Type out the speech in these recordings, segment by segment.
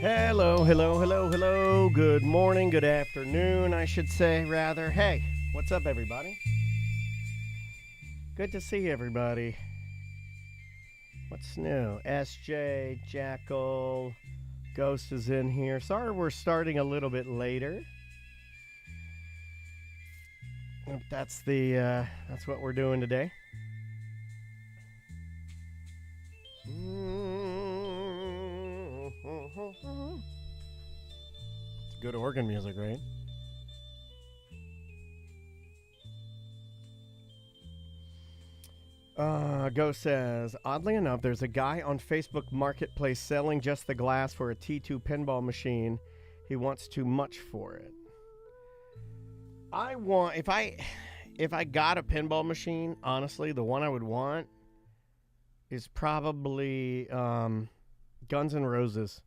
Hello, hello, hello, hello. Good morning, good afternoon, I should say, rather. Hey, what's up, everybody? Good to see everybody. What's new? SJ, Jackal, Ghost is in here. Sorry we're starting a little bit later. That's what we're doing today. It's good organ music, right? Ghost says, oddly enough, there's a guy on Facebook Marketplace selling just the glass for a T2 pinball machine. He wants too much for it. If I got a pinball machine, honestly, the one I would want is probably Guns N' Roses.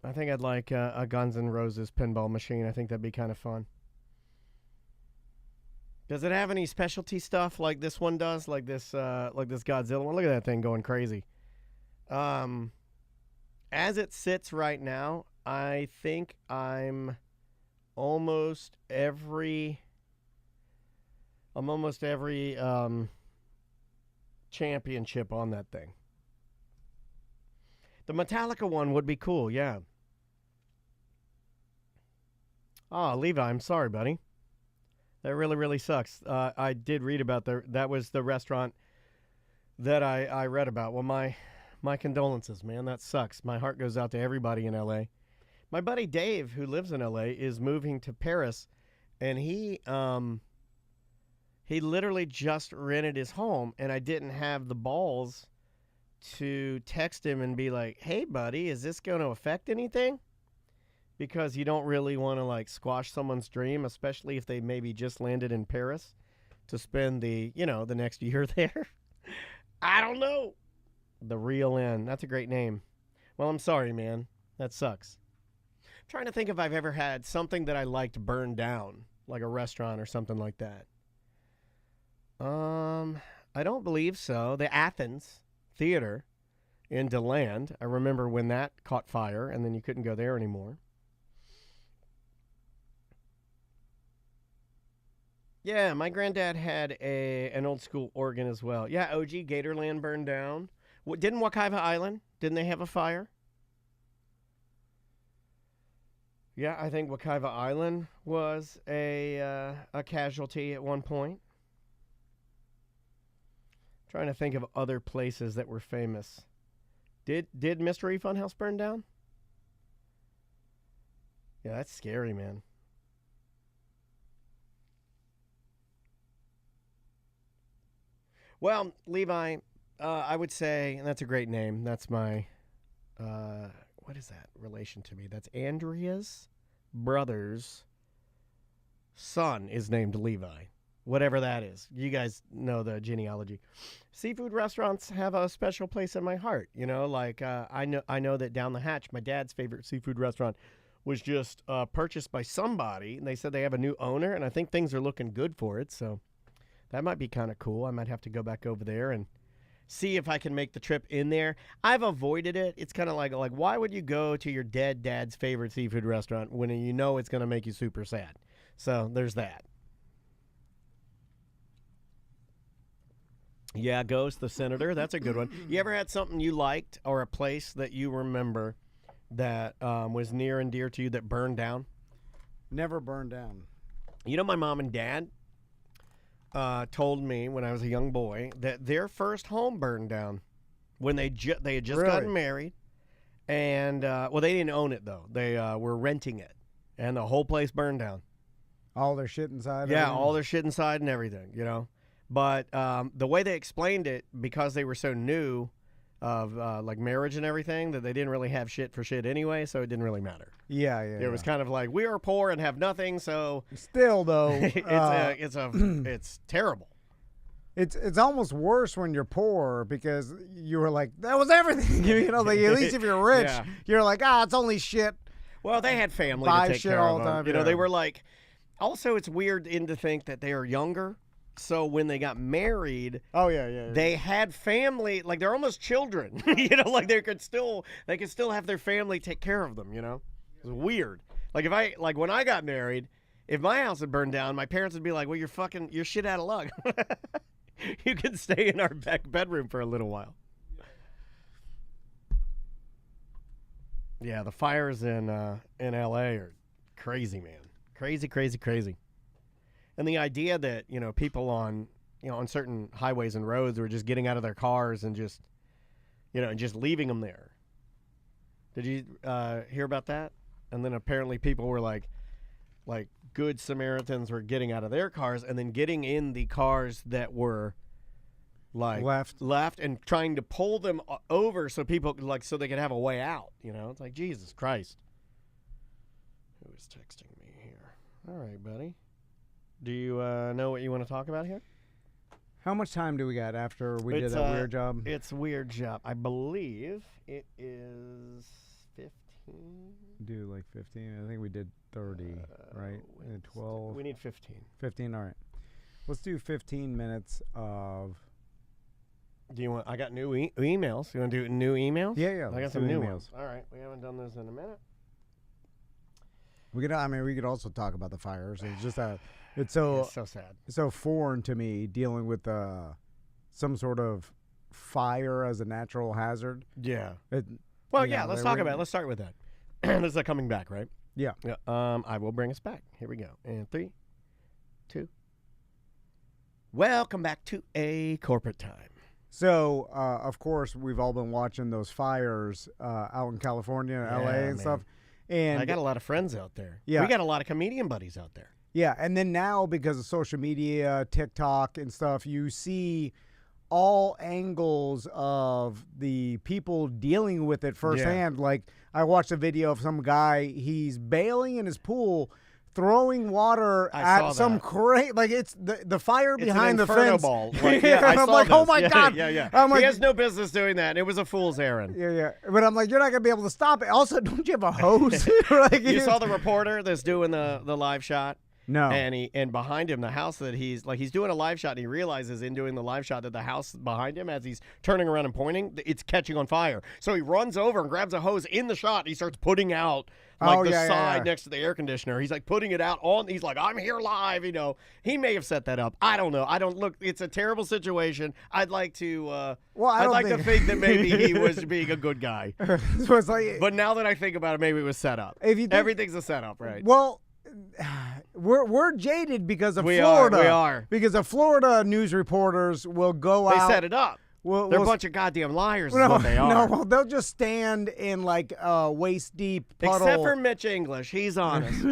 I think I'd like a Guns N' Roses pinball machine. I think that'd be kind of fun. Does it have any specialty stuff like this one does? Like this Godzilla one? Look at that thing going crazy. As it sits right now, I think I'm almost every championship on that thing. The Metallica one would be cool, yeah. Oh, Levi, I'm sorry, buddy. That really, really sucks. I did read about that was the restaurant that I read about. Well, my condolences, man. That sucks. My heart goes out to everybody in L.A. My buddy Dave, who lives in L.A., is moving to Paris, and he literally just rented his home, and I didn't have the balls to text him and be like, hey, buddy, is this going to affect anything? Because you don't really want to, like, squash someone's dream, especially if they maybe just landed in Paris to spend the next year there. I don't know. The Real Inn. That's a great name. Well, I'm sorry, man. That sucks. I'm trying to think if I've ever had something that I liked burned down, like a restaurant or something like that. I don't believe so. The Athens Theater in DeLand. I remember when that caught fire, and then you couldn't go there anymore. Yeah, my granddad had an old school organ as well. Yeah, OG Gatorland burned down. Didn't Wekiva Island? Didn't they have a fire? Yeah, I think Wekiva Island was a casualty at one point. Trying to think of other places that were famous. Did Mystery Funhouse burn down? Yeah, that's scary, man. Well, Levi, I would say, and that's a great name. That's my, what is that relation to me? That's Andrea's brother's son is named Levi. Whatever that is. You guys know the genealogy. Seafood restaurants have a special place in my heart. You know, like I know that Down the Hatch, my dad's favorite seafood restaurant, was just purchased by somebody, and they said they have a new owner, and I think things are looking good for it, so that might be kind of cool. I might have to go back over there and see if I can make the trip in there. I've avoided it. It's kind of like why would you go to your dead dad's favorite seafood restaurant when you know it's going to make you super sad? So there's that. Yeah, Ghost, the Senator. That's a good one. You ever had something you liked or a place that you remember that was near and dear to you that burned down? Never burned down. You know, my mom and dad told me when I was a young boy that their first home burned down when they had just gotten married. And, well, they didn't own it, though. They were renting it. And the whole place burned down. All their shit inside? Yeah, all their shit inside and everything, you know. But the way they explained it, because they were so new of like marriage and everything, that they didn't really have shit for shit anyway, so it didn't really matter. Yeah. It was kind of like, we are poor and have nothing, so still though, it's terrible. It's almost worse when you're poor because you were like, that was everything. You know, like, at least if you're rich, you're like, it's only shit. Well, they had family Buy to take shit care all of the them. time. You know, they were like. Also, it's weird to think that they are younger. So when they got married, yeah. they had family, like they're almost children. You know, like they could still have their family take care of them. You know, it was weird. Like when I got married, if my house had burned down, my parents would be like, "Well, you're shit out of luck. You can stay in our back bedroom for a little while." Yeah, the fires in L.A. are crazy, man. Crazy. And the idea that, you know, people on certain highways and roads were just getting out of their cars and just, you know, and just leaving them there. Did you hear about that? And then apparently people were like good Samaritans were getting out of their cars and then getting in the cars that were like left and trying to pull them over so people so they could have a way out. You know, it's like, Jesus Christ. Who is texting me here? All right, buddy. Do you know what you want to talk about here? How much time do we got after we did that weird job? It's weird job. I believe it is 15. Do like 15. I think we did 30, right? And 12. We need 15. 15, all right. Let's do 15 minutes of... Do you want... I got new emails. You want to do new emails? Yeah. I got some new ones. All right. We haven't done those in a minute. We could also talk about the fires. It's just it's so sad. It's so foreign to me dealing with some sort of fire as a natural hazard. Yeah. Let's talk about it. Let's start with that. This is coming back, right? Yeah. I will bring us back. Here we go. And 3, 2. Welcome back to A Corporate Time. So, of course, we've all been watching those fires out in California and LA and stuff. And I got a lot of friends out there. Yeah. We got a lot of comedian buddies out there. Yeah, and then now because of social media, TikTok and stuff, you see all angles of the people dealing with it firsthand. Yeah. Like, I watched a video of some guy, he's bailing in his pool, throwing water at some crazy, like it's the fire behind the fence. Ball. Like, I'm like, oh my God. Yeah. I'm like, he has no business doing that. It was a fool's errand. Yeah. But I'm like, you're not going to be able to stop it. Also, don't you have a hose? You saw the reporter that's doing the live shot? No. And behind him, the house that he's doing a live shot, and he realizes in doing the live shot that the house behind him, as he's turning around and pointing, it's catching on fire. So he runs over and grabs a hose in the shot. And he starts putting out side next to the air conditioner. He's like putting it out on. He's like, I'm here live. You know, he may have set that up. I don't know. It's a terrible situation. I'd like to. To think that maybe he was being a good guy. So it's like, but now that I think about it, maybe it was set up. Everything's a setup, right? Well. We're jaded because of Florida. We are. Because of Florida news reporters will go out. They set it up. They're a bunch of goddamn liars is what they are. No, well, they'll just stand in like a waist-deep puddle. Except for Mitch English. He's honest.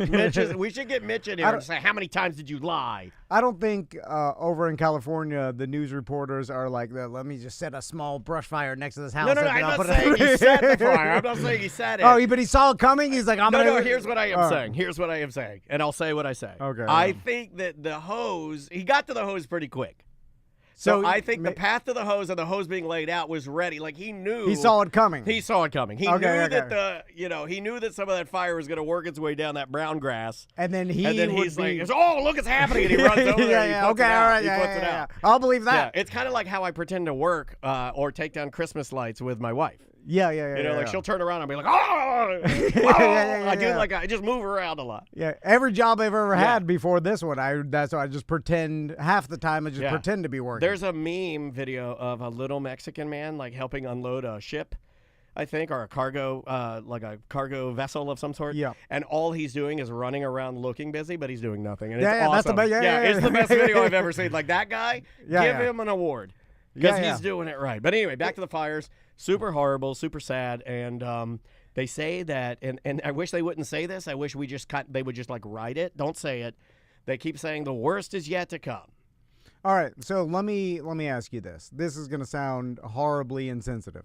We should get Mitch in here and say, how many times did you lie? I don't think over in California the news reporters are like, let me just set a small brush fire next to this house. No, I'm not saying he set the fire. I'm not saying he set it. Oh, but he saw it coming? He's like, here's what I am saying. Here's what I am saying. And I'll say what I say. Okay. I think that the hose, he got to the hose pretty quick. So I think the path to the hose and the hose being laid out was ready. Like he knew. He saw it coming. He saw it coming. He knew that he knew that some of that fire was going to work its way down that brown grass. And then he's like, oh, look, it's happening. And he runs over there. He puts it out. He puts it out. I'll believe that. Yeah, it's kind of like how I pretend to work or take down Christmas lights with my wife. Yeah. You know, like she'll turn around and be like, oh! I just move around a lot. Yeah, every job I've ever had before this one, that's why I just pretend half the time. I just pretend to be working. There's a meme video of a little Mexican man like helping unload a ship, I think, or a cargo, like a cargo vessel of some sort. Yeah. And all he's doing is running around looking busy, but he's doing nothing. And it's awesome. That's the best. It's the best video I've ever seen. Like that guy, give him an award because he's doing it right. But anyway, back to the fires. Super horrible, super sad, and they say that, and I wish they wouldn't say this. I wish they would just like write it. Don't say it. They keep saying the worst is yet to come. All right, so let me ask you this. This is going to sound horribly insensitive.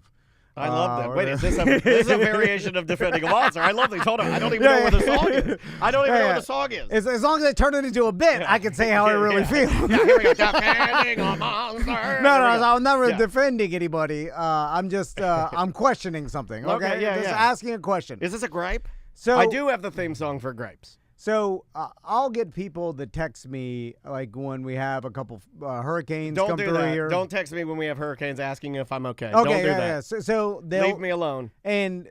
I love that. Wait, is this a variation of Defending a Monster? I love these. Hold on. I don't even know where the song is. I don't even know what the song is. As long as they turn it into a bit, I can say how I really feel. Yeah, here we go. Defending a Monster. No, I'm never defending anybody. I'm just I'm questioning something. Okay, yeah. Asking a question. Is this a gripe? So I do have the theme song for gripes. So I'll get people that text me like when we have a couple hurricanes come through here. Don't text me when we have hurricanes asking if I'm okay. Okay, Don't do yeah, that. yeah. So they'll leave me alone. And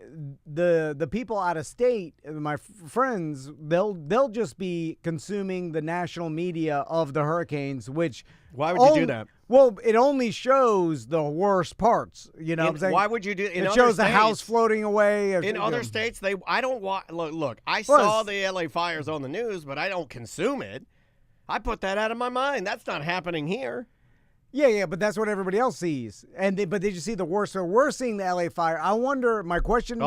the people out of state, my friends, they'll just be consuming the national media of the hurricanes, which why would you do that? Well, it only shows the worst parts. You know what I'm saying? Why would you do it? Shows the house floating away. In other states, I don't want. Look, I saw the LA fires on the news, but I don't consume it. I put that out of my mind. That's not happening here. Yeah, but that's what everybody else sees. But they just see the worst. So we're seeing the LA fire. I wonder, my question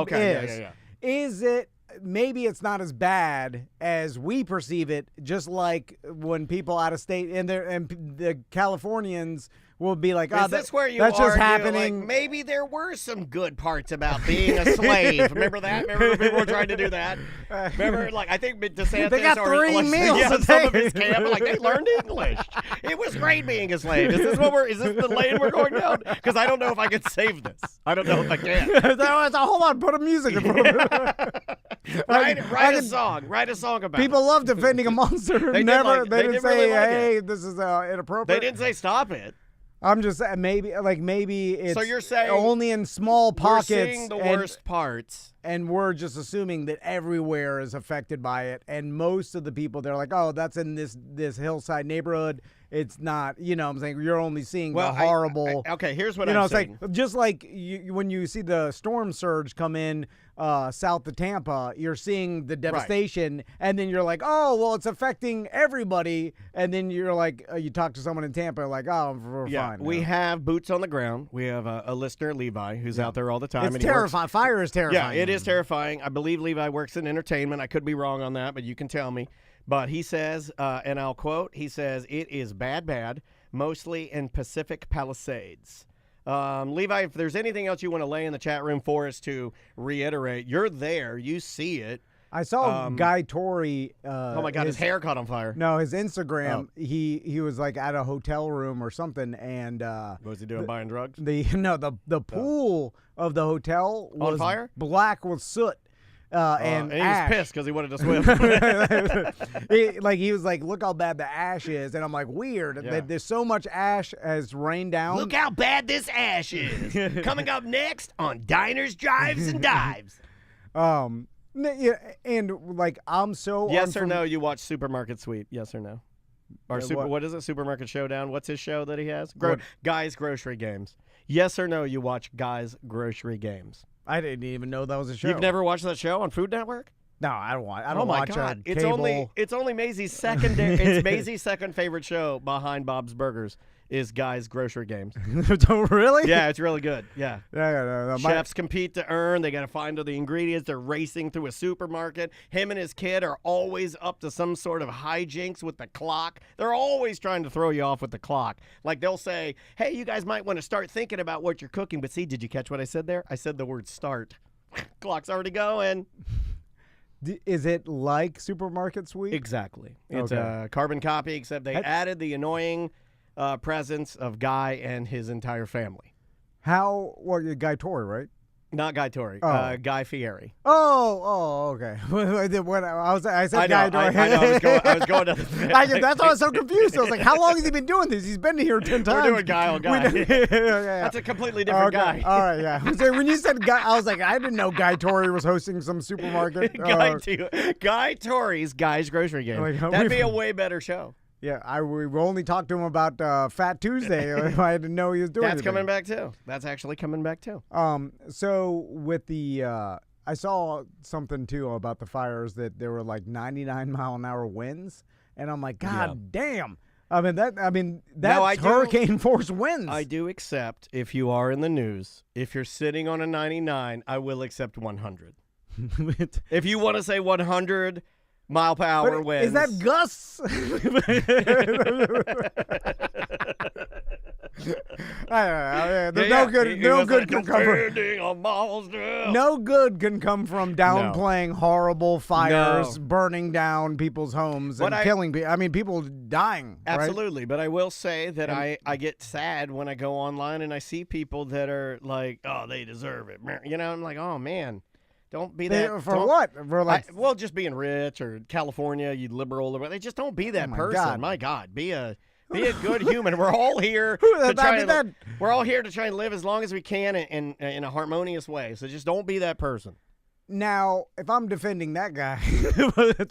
is it, maybe it's not as bad as we perceive it, just like when people out of state and the Californians will be like, is this where you that's argue, just happening. Like, maybe there were some good parts about being a slave. Remember that? Remember people were trying to do that? Remember, like, I think DeSantis they got 3 meals a day. Some of his camp, like, they learned English. It was great being a slave. Is this the lane we're going down? Because I don't know if I can save this. I don't know if I can. Hold on, put a music in front of it. Write a song. Write a song about people it. love defending a monster. They didn't say, really like hey, this is inappropriate. They didn't say stop it. I'm just maybe it's so you're saying only in small pockets. We're seeing the worst parts, and we're just assuming that everywhere is affected by it. And most of the people, they're like, "Oh, that's in this hillside neighborhood." It's not, you know what I'm saying? You're only seeing the horrible. Okay, here's what I'm saying. It's like, just like when you see the storm surge come in south of Tampa, you're seeing the devastation, right. And then you're like, oh, well, it's affecting everybody. And then you're like, you talk to someone in Tampa, like, oh, we're fine. We have boots on the ground. We have a listener, Levi, who's out there all the time. It's terrifying. Fire is terrifying. Yeah, it is terrifying. I believe Levi works in entertainment. I could be wrong on that, but you can tell me. But he says, and I'll quote, he says, it is bad, mostly in Pacific Palisades. Levi, if there's anything else you want to lay in the chat room for us to reiterate, you're there. You see it. I saw Guy Torrey. Oh, my God, his hair caught on fire. No, his Instagram, he was like at a hotel room or something. And what was he doing, buying drugs? The pool of the hotel was on fire? Black with soot. And he was pissed because he wanted to swim. he was like, look how bad the ash is. And I'm like, weird. Yeah. There's so much ash has rained down. Look how bad this ash is. Coming up next on Diners, Drives, and Dives. And like, I'm so. Yes or no, you watch Supermarket Sweep? Yes or no? Or what is it? Supermarket Showdown? What's his show that he has? Guys Grocery Games. Yes or no, you watch Guys Grocery Games? I didn't even know that was a show. You've never watched that show on Food Network? No, I don't watch. Oh my God! It's only Maisie's second. It's Maisie's second favorite show behind Bob's Burgers is Guys Grocery Games. Really? Yeah, it's really good. Yeah. No. Chefs compete to earn. They got to find all the ingredients. They're racing through a supermarket. Him and his kid are always up to some sort of hijinks with the clock. They're always trying to throw you off with the clock. Like they'll say, hey, you guys might want to start thinking about what you're cooking. But see, did you catch what I said there? I said the word start. Clock's already going. Is it like Supermarket Sweep? Exactly. It's a carbon copy, except they added the annoying presence of Guy and his entire family. Guy Torrey, right? Not Guy Torrey. Guy Fieri. Okay. I said Guy Torrey. I know. I was going to. That's why I was so confused. I was like, how long has he been doing this? He's been here 10 times. We're doing Guy. That's a completely different guy. All right, yeah. So when you said Guy, I was like, I didn't know Guy Torrey was hosting some supermarket. Guy Torrey's Guy's Grocery Game. That'd be a way better show. Yeah, we only talked to him about Fat Tuesday. I didn't know he was doing. That's coming back too. That's actually coming back too. So with the, I saw something too about the fires that there were like 99-mile-an-hour winds, and I'm like, God damn! That's hurricane force winds. I do accept if you are in the news. If you're sitting on a 99, I will accept 100. If you want to say 100. Mile-per-hour winds. Is that gusts? No good can come from downplaying horrible fires, burning down people's homes, and killing people. I mean, people dying. Absolutely, right? But I will say that I get sad when I go online and I see people that are like, oh, they deserve it. You know, I'm like, oh, man. Don't be that. For what? For like, well, just being rich or California, you liberal. They just don't be that person. God. My God, be a good human. We're all here to try. We're all here to try and live as long as we can in a harmonious way. So just don't be that person. Now, if I'm defending that guy,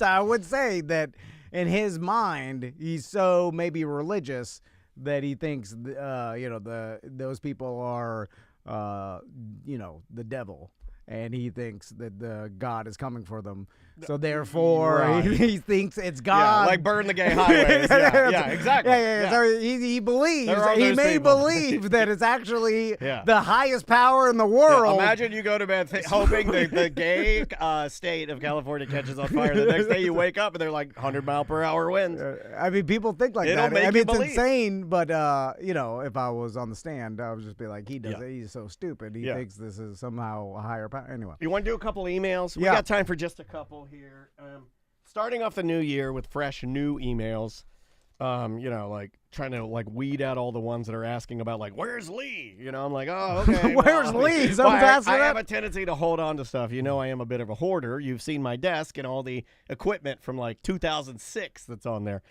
I would say that in his mind, he's so maybe religious that he thinks, those people are, the devil. And he thinks that the God is coming for them. So therefore, right. he thinks it's God. Yeah, like burn the gay highways. Yeah, exactly. Yeah. So he believes, he may people. believe that it's actually Yeah. the highest power in the world. Yeah, imagine you go to bed hoping the gay state of California catches on fire. The next day you wake up and they're like 100-mile-per-hour winds. I mean, people think like It'll that. make I mean, you it's believe. insane, but, if I was on the stand, I would just be like, he's so stupid. He Yeah. thinks this is somehow a higher power. Anyway. You want to do a couple emails? We Yeah. got time for just a couple here. Starting off the new year with fresh new emails. Like trying to weed out all the ones that are asking about where's Lee? I'm like, oh, okay. Where's Lee? Well, Someone's asking I that? have a tendency to hold on to stuff. I am a bit of a hoarder. You've seen my desk and all the equipment from 2006 that's on there.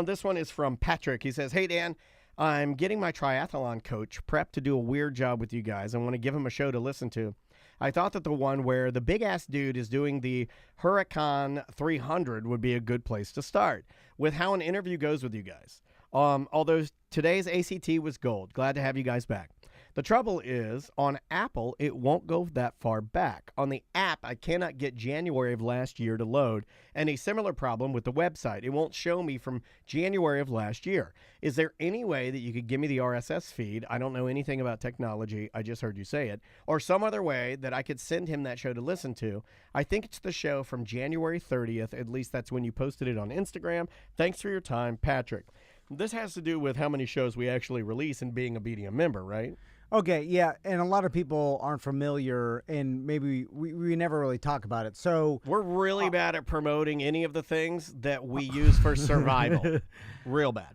This one is from Patrick. He says, hey, Dan, I'm getting my triathlon coach prepped to do a weird job with you guys. I want to give him a show to listen to. I thought that the one where the big-ass dude is doing the Huracan 300 would be a good place to start, with how an interview goes with you guys. Although today's ACT was gold. Glad to have you guys back. The trouble is, on Apple, it won't go that far back. On the app, I cannot get January of last year to load, and a similar problem with the website. It won't show me from January of last year. Is there any way that you could give me the RSS feed? I don't know anything about technology. I just heard you say it. Or some other way that I could send him that show to listen to. I think it's the show from January 30th. At least that's when you posted it on Instagram. Thanks for your time, Patrick. This has to do with how many shows we actually release and being a BDM member, right? Okay, yeah, and a lot of people aren't familiar, and maybe we never really talk about it. So we're really bad at promoting any of the things that we use for survival. Real bad.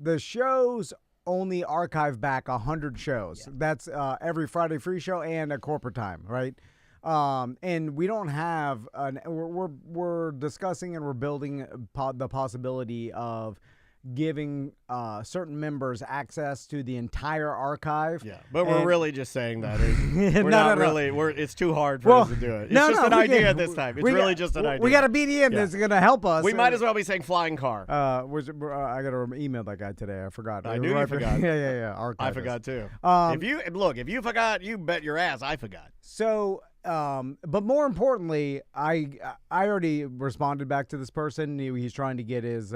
The shows only archive back 100 shows. Yeah. That's every Friday free show and a corporate time, right? And we don't have we're discussing and we're building the possibility of giving certain members access to the entire archive. Yeah, but we're really just saying that. It's too hard for us to do it. It's just an idea at this time. It's really just an idea. We got a BDM that's going to help us. We might as well be saying flying car. I got to email that guy today. I forgot. I knew you forgot. Yeah. I forgot too. If you forgot, you bet your ass I forgot. So, but more importantly, I already responded back to this person. He's trying to get his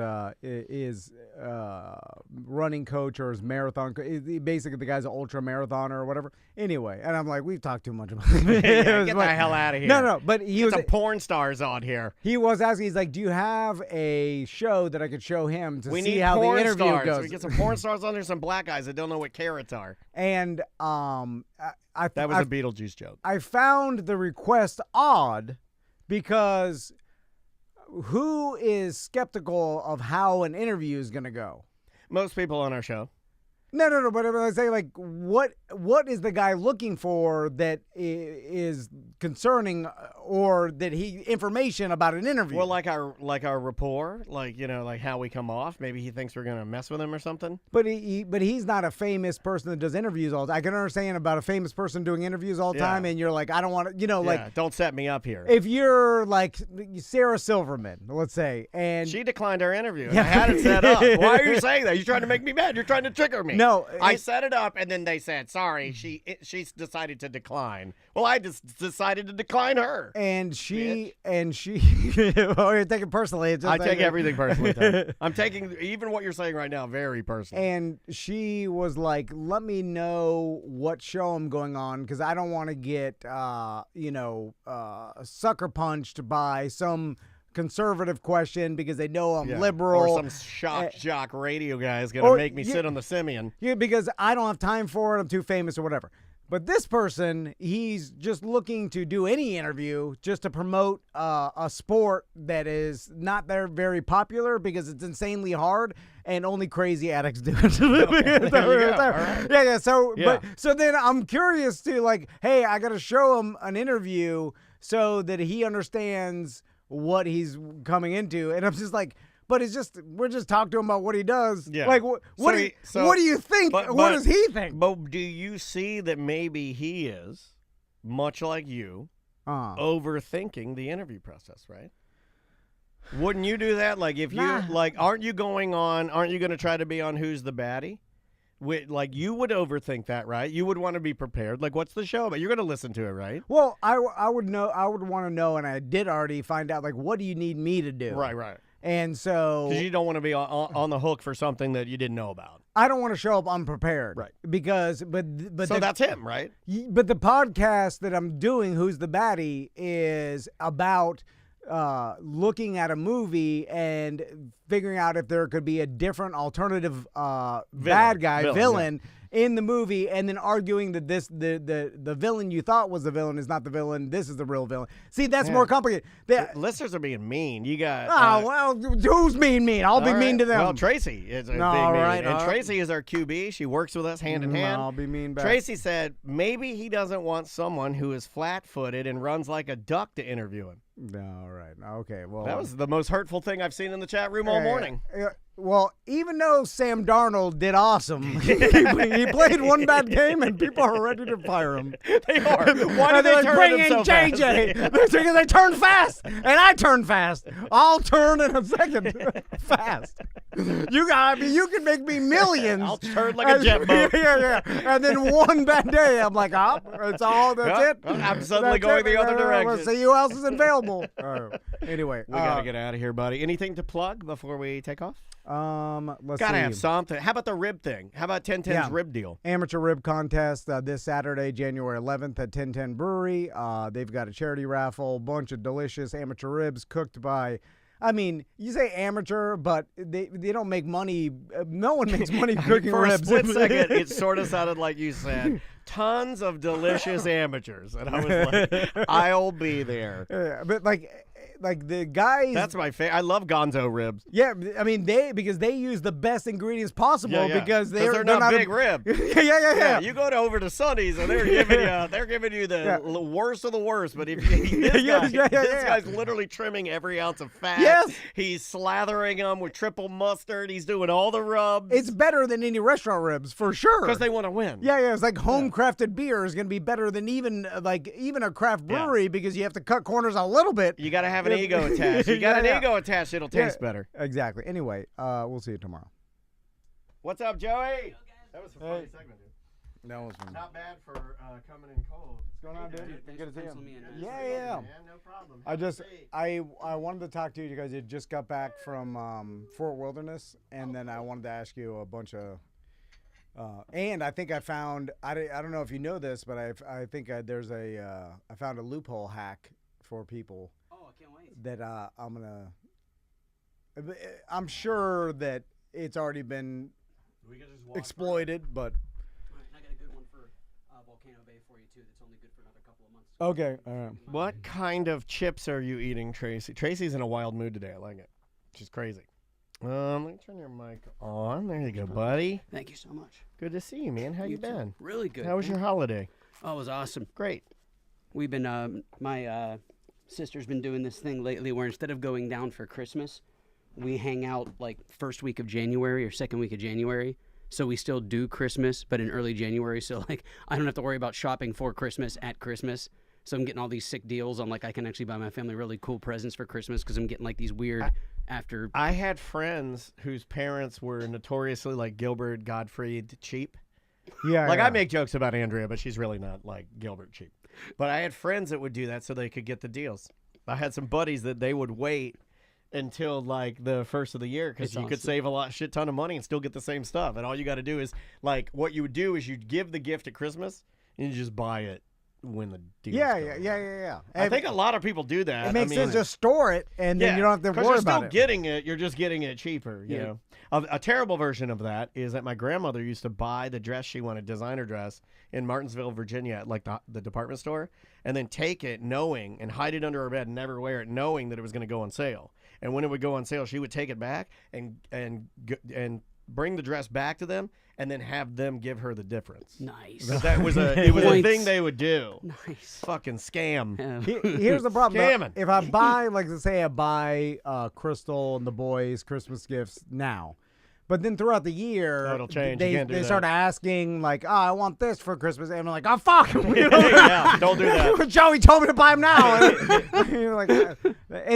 running coach or his marathon. Basically, the guy's an ultra marathoner or whatever. Anyway, and I'm like, we've talked too much about it. Get the hell out of here. No, but he was some porn stars on here. He was asking. He's like, do you have a show that I could show him to see how the interview goes? We get some porn stars on there, some black guys that don't know what carrots are. And that was a Beetlejuice joke. I found the request odd because who is skeptical of how an interview is going to go? Most people on our show. No. But I say, what is the guy looking for that is concerning, or that information about an interview? Well, like our rapport, like how we come off. Maybe he thinks we're gonna mess with him or something. But he's not a famous person that does interviews all the time. I can understand about a famous person doing interviews all the time, and you're like, I don't want to, don't set me up here. If you're like Sarah Silverman, let's say, and she declined our interview, and I had it set up. Why are you saying that? You're trying to make me mad. You're trying to trigger me. No, I set it up, and then they said, sorry, she's decided to decline. Well, I just decided to decline her. And she well, you're taking personally. I take everything personally, Tom. I'm taking even what you're saying right now very personally. And she was like, let me know what show I'm going on, because I don't want to get, sucker punched by some conservative question because they know I'm liberal. Or some shock jock radio guy is going to make me sit on the Simeon. Yeah, because I don't have time for it. I'm too famous or whatever. But this person, he's just looking to do any interview just to promote a sport that is not very popular because it's insanely hard and only crazy addicts do it. Right. So then I'm curious to hey, I got to show him an interview so that he understands what he's coming into. And I'm just like, but we're just talking to him about what he does. Yeah. Like, what do you think? What does he think? But do you see that maybe he is, much like you, overthinking the interview process, right? Wouldn't you do that? Like, if you, like, aren't you going to try to be on Who's the Baddie? Like, you would overthink that, right? You would want to be prepared. Like, what's the show about? You're going to listen to it, right? Well, I would want to know, and I did already find out, like, what do you need me to do? Right. And so, because you don't want to be on the hook for something that you didn't know about. I don't want to show up unprepared, right? Because, but so that's him, right? But the podcast that I'm doing, Who's the Baddie, is about looking at a movie and figuring out if there could be a different alternative villain in the movie, and then arguing that the villain you thought was the villain is not the villain. This is the real villain. See, that's more complicated. Listeners are being mean. You got well, who's mean? I'll be mean to them. Well, Tracy is being mean, and Tracy is our QB. She works with us hand in hand. I'll be mean back. Tracy said maybe he doesn't want someone who is flat-footed and runs like a duck to interview him. All right. Okay. Well, that was the most hurtful thing I've seen in the chat room all morning. Well, even though Sam Darnold did awesome, he played one bad game and people are ready to fire him. They are. Why did they turn him so JJ. Fast? Because they turn fast, and I turn fast. I'll turn in a second fast. You can make me millions. I'll turn like a jet boat. Yeah. And then one bad day, I'm like, that's it. I'm suddenly going the other direction. We'll see who else is available. Anyway, we gotta get out of here, buddy. Anything to plug before we take off? Let's Gotta see. have something. How about the rib thing? How about 1010's rib deal? Amateur rib contest this Saturday, January 11th at 1010 Brewery. They've got a charity raffle, bunch of delicious amateur ribs cooked by. I mean, you say amateur, but they don't make money. No one makes money cooking For ribs. For a split second, it sort of sounded like you said, tons of delicious amateurs. And I was like, I'll be there. Yeah, but like the guys. That's my favorite. I love Gonzo ribs. Yeah, I mean because they use the best ingredients possible because they're not big rib. Yeah. You go over to Sonny's and they're giving you the worst of the worst. But if this guy's literally trimming every ounce of fat. Yes, he's slathering them with triple mustard. He's doing all the rubs. It's better than any restaurant ribs for sure. Because they want to win. Yeah. It's like home crafted beer is going to be better than even a craft brewery because you have to cut corners a little bit. You got to have an ego attached. You got an ego attached, it'll taste better. Exactly. Anyway, we'll see you tomorrow. What's up, Joey? That was a funny segment, dude. That was fun. Not bad for coming in cold. What's going on, dude? Thanks for penciling me in. Yeah. No problem. I wanted to talk to you because you just got back from Fort Wilderness, and then I wanted to ask you a bunch of. And I think I found I don't know if you know this, but I think there's I found a loophole hack for people. Can't wait. That I'm sure that it's already been exploited, but. Right, and I got a good one for Volcano Bay for you too. That's only good for another couple of months. Okay, all right. What kind of chips are you eating, Tracy? Tracy's in a wild mood today. I like it. She's crazy. Let me turn your mic on. There you go, buddy. Thank you so much. Good to see you, man. How you been? Really good. How was your holiday? Oh, it was awesome. Great. We've been my sister's been doing this thing lately where instead of going down for Christmas, we hang out like first week of January or second week of January. So we still do Christmas, but in early January. So like I don't have to worry about shopping for Christmas at Christmas. So I'm getting all these sick deals on like I can actually buy my family really cool presents for Christmas because I'm getting like these weird after. I had friends whose parents were notoriously like Gilbert Gottfried cheap. Yeah. I make jokes about Andrea, but she's really not like Gilbert cheap. But I had friends that would do that so they could get the deals. I had some buddies that they would wait until like the first of the year because you could save a shit ton of money and still get the same stuff. And all you got to do is like what you would do is you'd give the gift at Christmas and you just buy it when the deal. Yeah. I think a lot of people do that. It makes sense. Just store it and then you don't have to worry about it. You're still getting it. You're just getting it cheaper. You know. A terrible version of that is that my grandmother used to buy the dress she wanted, designer dress, in Martinsville, Virginia, at like the department store, and then take it knowing and hide it under her bed and never wear it, knowing that it was going to go on sale. And when it would go on sale, she would take it back and bring the dress back to them and then have them give her the difference. Nice. 'Cause that was it was a thing they would do. Nice. Fucking scam. Here's the problem. Scamming. If I buy, like, let's say I buy Crystal and the boys Christmas gifts now, but then throughout the year, it'll change. You can't do they that. start asking, like, oh, I want this for Christmas. And I'm like, oh, fuck. Yeah, don't do that. Joey told me to buy them now. And you're like, and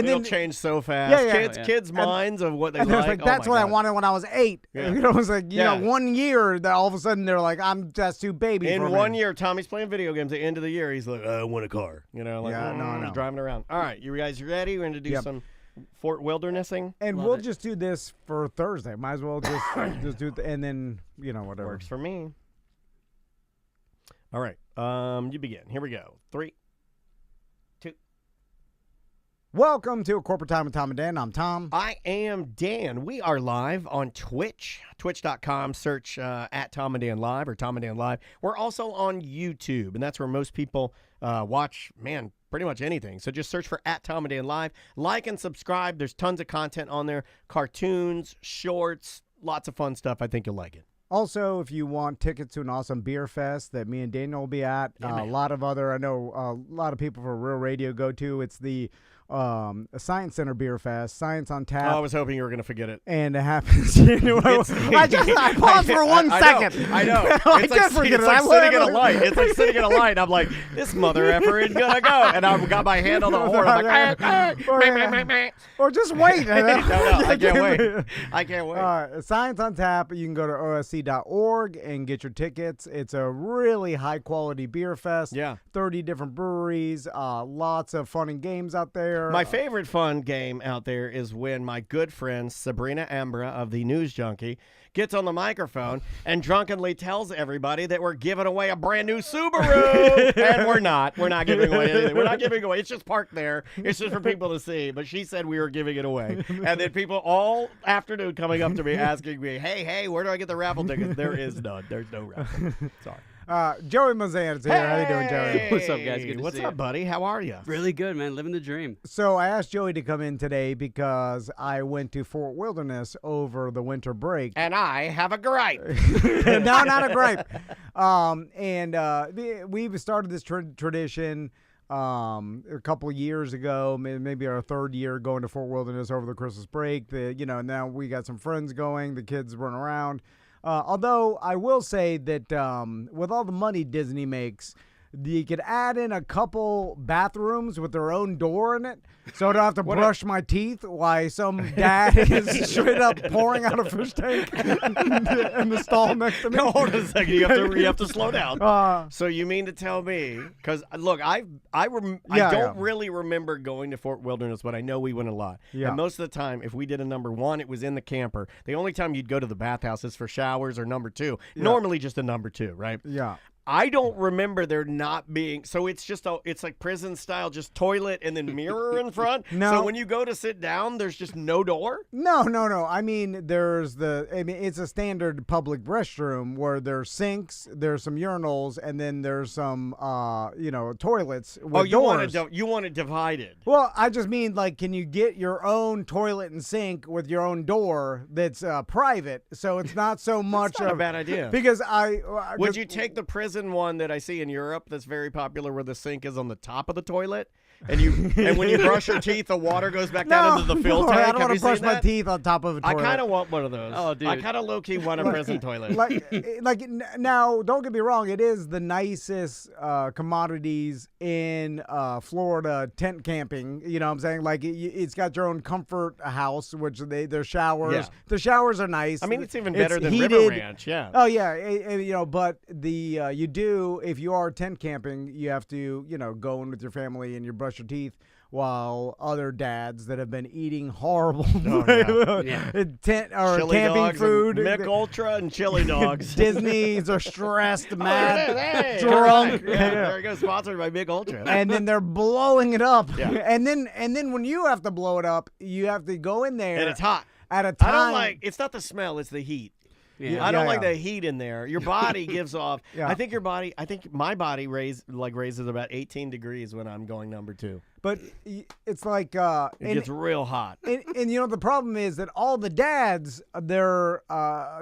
It'll then change so fast. Yeah. Kids' minds of what they and like. like, oh that's my what I God. wanted when I was 8. Yeah. You know, it was like, you Yeah. know, 1 year that all of a sudden they're like, that's too baby. In for 1 me. year, Tommy's playing video games. At the end of the year, he's like, I want a car. You know, like, Yeah, no. driving around. All right, you guys ready? We're going to do some Fort Wildernessing. And Love we'll it. just do this for Thursday. Might as well just do it, and then, you know, whatever. Works for me. All right, you begin. Here we go. 3, 2. Welcome to A Corporate Time with Tom and Dan. I'm Tom. I am Dan. We are live on Twitch, twitch.com. Search at Tom and Dan Live or Tom and Dan Live. We're also on YouTube, and that's where most people watch, pretty much anything. So just search for at Tom and Dan Live. Like and subscribe. There's tons of content on there. Cartoons, shorts, lots of fun stuff. I think you'll like it. Also, if you want tickets to an awesome beer fest that me and Daniel will be at, a lot of other, I know a lot of people from Real Radio go to. It's the Science Center Beer Fest, Science on Tap. Oh, I was hoping you were going to forget it. And it happens. I paused for 1 second. I know. I It's did like, forget it's it. like I sitting at a literally- light. It's like sitting at a light. I'm like, this mother effer ain't gonna go. And I got my hand on the horn. I'm like, Or just wait. no, I can't wait. I can't wait. Science on Tap. You can go to osc.org and get your tickets. It's a really high quality beer fest. Yeah. 30 different breweries. Lots of fun and games out there. My favorite fun game out there is when my good friend Sabrina Ambra of the News Junkie gets on the microphone and drunkenly tells everybody that we're giving away a brand new Subaru. And we're not. We're not giving away anything. We're not giving away. It's just parked there. It's just for people to see. But she said we were giving it away. And then people all afternoon coming up to me asking me, hey, where do I get the raffle tickets? There is none. There's no raffle. Sorry. Joey Mazan's here. How you doing, Joey? What's up, guys? Good to What's see up, you. buddy? How are you? Really good, man. Living the dream. So I asked Joey to come in today because I went to Fort Wilderness over the winter break. And I have a gripe. No, not a gripe. We've started this tradition a couple of years ago, maybe our 3rd year going to Fort Wilderness over the Christmas break. Now we got some friends going. The kids run around. Although I will say that with all the money Disney makes, you could add in a couple bathrooms with their own door in it, so I don't have to brush my teeth while some dad is straight up pouring out a fish tank in the stall next to me. No, hold on a second. You have to slow down. So you mean to tell me? Because look, I don't really remember going to Fort Wilderness, but I know we went a lot. Yeah. And most of the time, if we did a number 1, it was in the camper. The only time you'd go to the bathhouse is for showers or number 2. Yeah. Normally just a number 2, right? Yeah. I don't remember there not being, so it's just it's like prison style, just toilet and then mirror in front. No. So when you go to sit down, there's just no door. No. I mean, it's a standard public restroom where there's sinks, there's some urinals, and then there's some, toilets with doors. You want it divided. Well, I just mean, like, can you get your own toilet and sink with your own door that's private, so it's not so much That's not a bad idea. Because Would you take the prison one that I see in Europe that's very popular where the sink is on the top of the toilet and when you brush your teeth the water goes back down into the fill tank? I don't want to brush my that? teeth on top of a toilet. I kind of want one of those. Oh, dude. I kind of low-key want a prison toilet. Now, don't get me wrong, it is the nicest commodities in Florida tent camping. You know what I'm saying? Like, it's got your own comfort house, which their showers. Yeah. The showers are nice. I mean, it's even better than heated. River Ranch, yeah. Oh, yeah. But if you are tent camping, you have to, go in with your family and you brush your teeth, while other dads that have been eating horrible tent or chili camping dogs food, and Mick Ultra and chili dogs. Disney's are stressed, mad, Hey, drunk. right. Yeah, there you go, sponsored by Mick Ultra. And then they're blowing it up. Yeah. And then when you have to blow it up, you have to go in there And it's hot. at a time. I don't like, it's not the smell, it's the heat. Yeah. I don't like the heat in there. Your body gives off. Yeah. I think my body raises about 18 degrees when I'm going number 2. But it's like It gets real hot. and the problem is that all the dads, their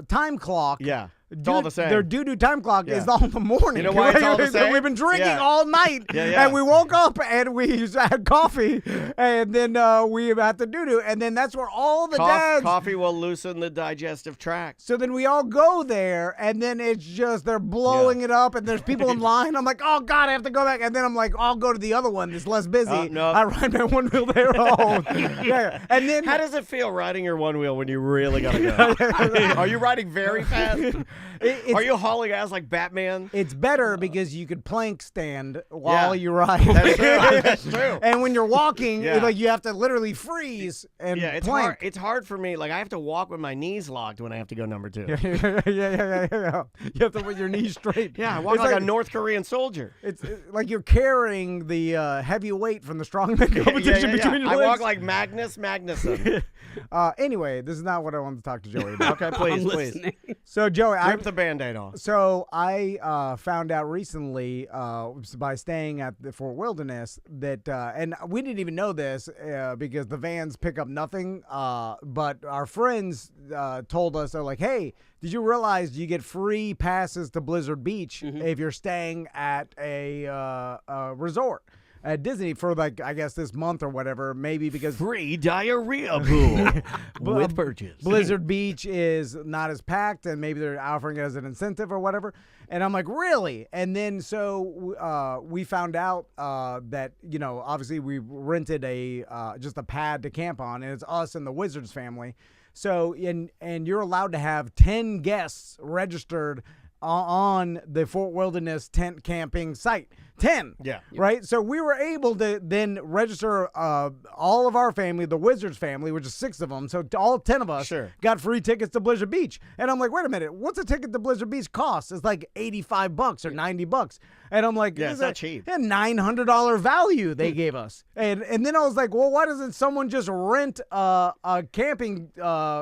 time clock, Yeah. all the same. Their doo-doo time clock is all the morning. You know why it's all the same? We've been drinking all night, and we woke up and we had coffee, and then we had to doo-doo, and then that's where all the dads... Coffee will loosen the digestive tract. So then we all go there, and then it's just they're blowing it up, and there's people in line. I'm like, oh, God, I have to go back. And then I'm like, I'll go to the other one that's less busy. No. I ride my one wheel there. And then... How does it feel riding your one wheel when you really got to go? Are you riding very fast? Are you hauling ass like Batman? It's better because you could plank stand while you ride. That's true. That's true. And when you're walking, like you have to literally freeze and it's plank. hard. It's hard for me. Like I have to walk with my knees locked when I have to go number 2. Yeah. You have to put your knees straight. Yeah, I walk like a North Korean soldier. It's like you're carrying the heavy weight from the strongman competition between your legs. I walk like Magnus Magnuson. Anyway, this is not what I wanted to talk to Joey about. Okay, please. So, Joey, rip the Band-Aid off. So I found out recently by staying at the Fort Wilderness that, and we didn't even know this because the vans pick up nothing, but our friends told us, they're like, hey, did you realize you get free passes to Blizzard Beach if you're staying at a resort? At Disney for like, I guess this month or whatever, maybe because free diarrhea pool with purchase. Blizzard Beach is not as packed, and maybe they're offering it as an incentive or whatever. And I'm like, really? And then so we found out that, you know, obviously we rented just a pad to camp on, and it's us and the Wizards family. So and you're allowed to have 10 guests registered on the Fort Wilderness tent camping site. 10. Yeah. Right? So we were able to then register all of our family, the Wizards family, which is 6 of them. So all 10 of us got free tickets to Blizzard Beach. And I'm like, wait a minute, what's a ticket to Blizzard Beach cost? It's like $85 or $90. And I'm like, it's not cheap. A $900 value they gave us. And then I was like, well, why doesn't someone just rent a camping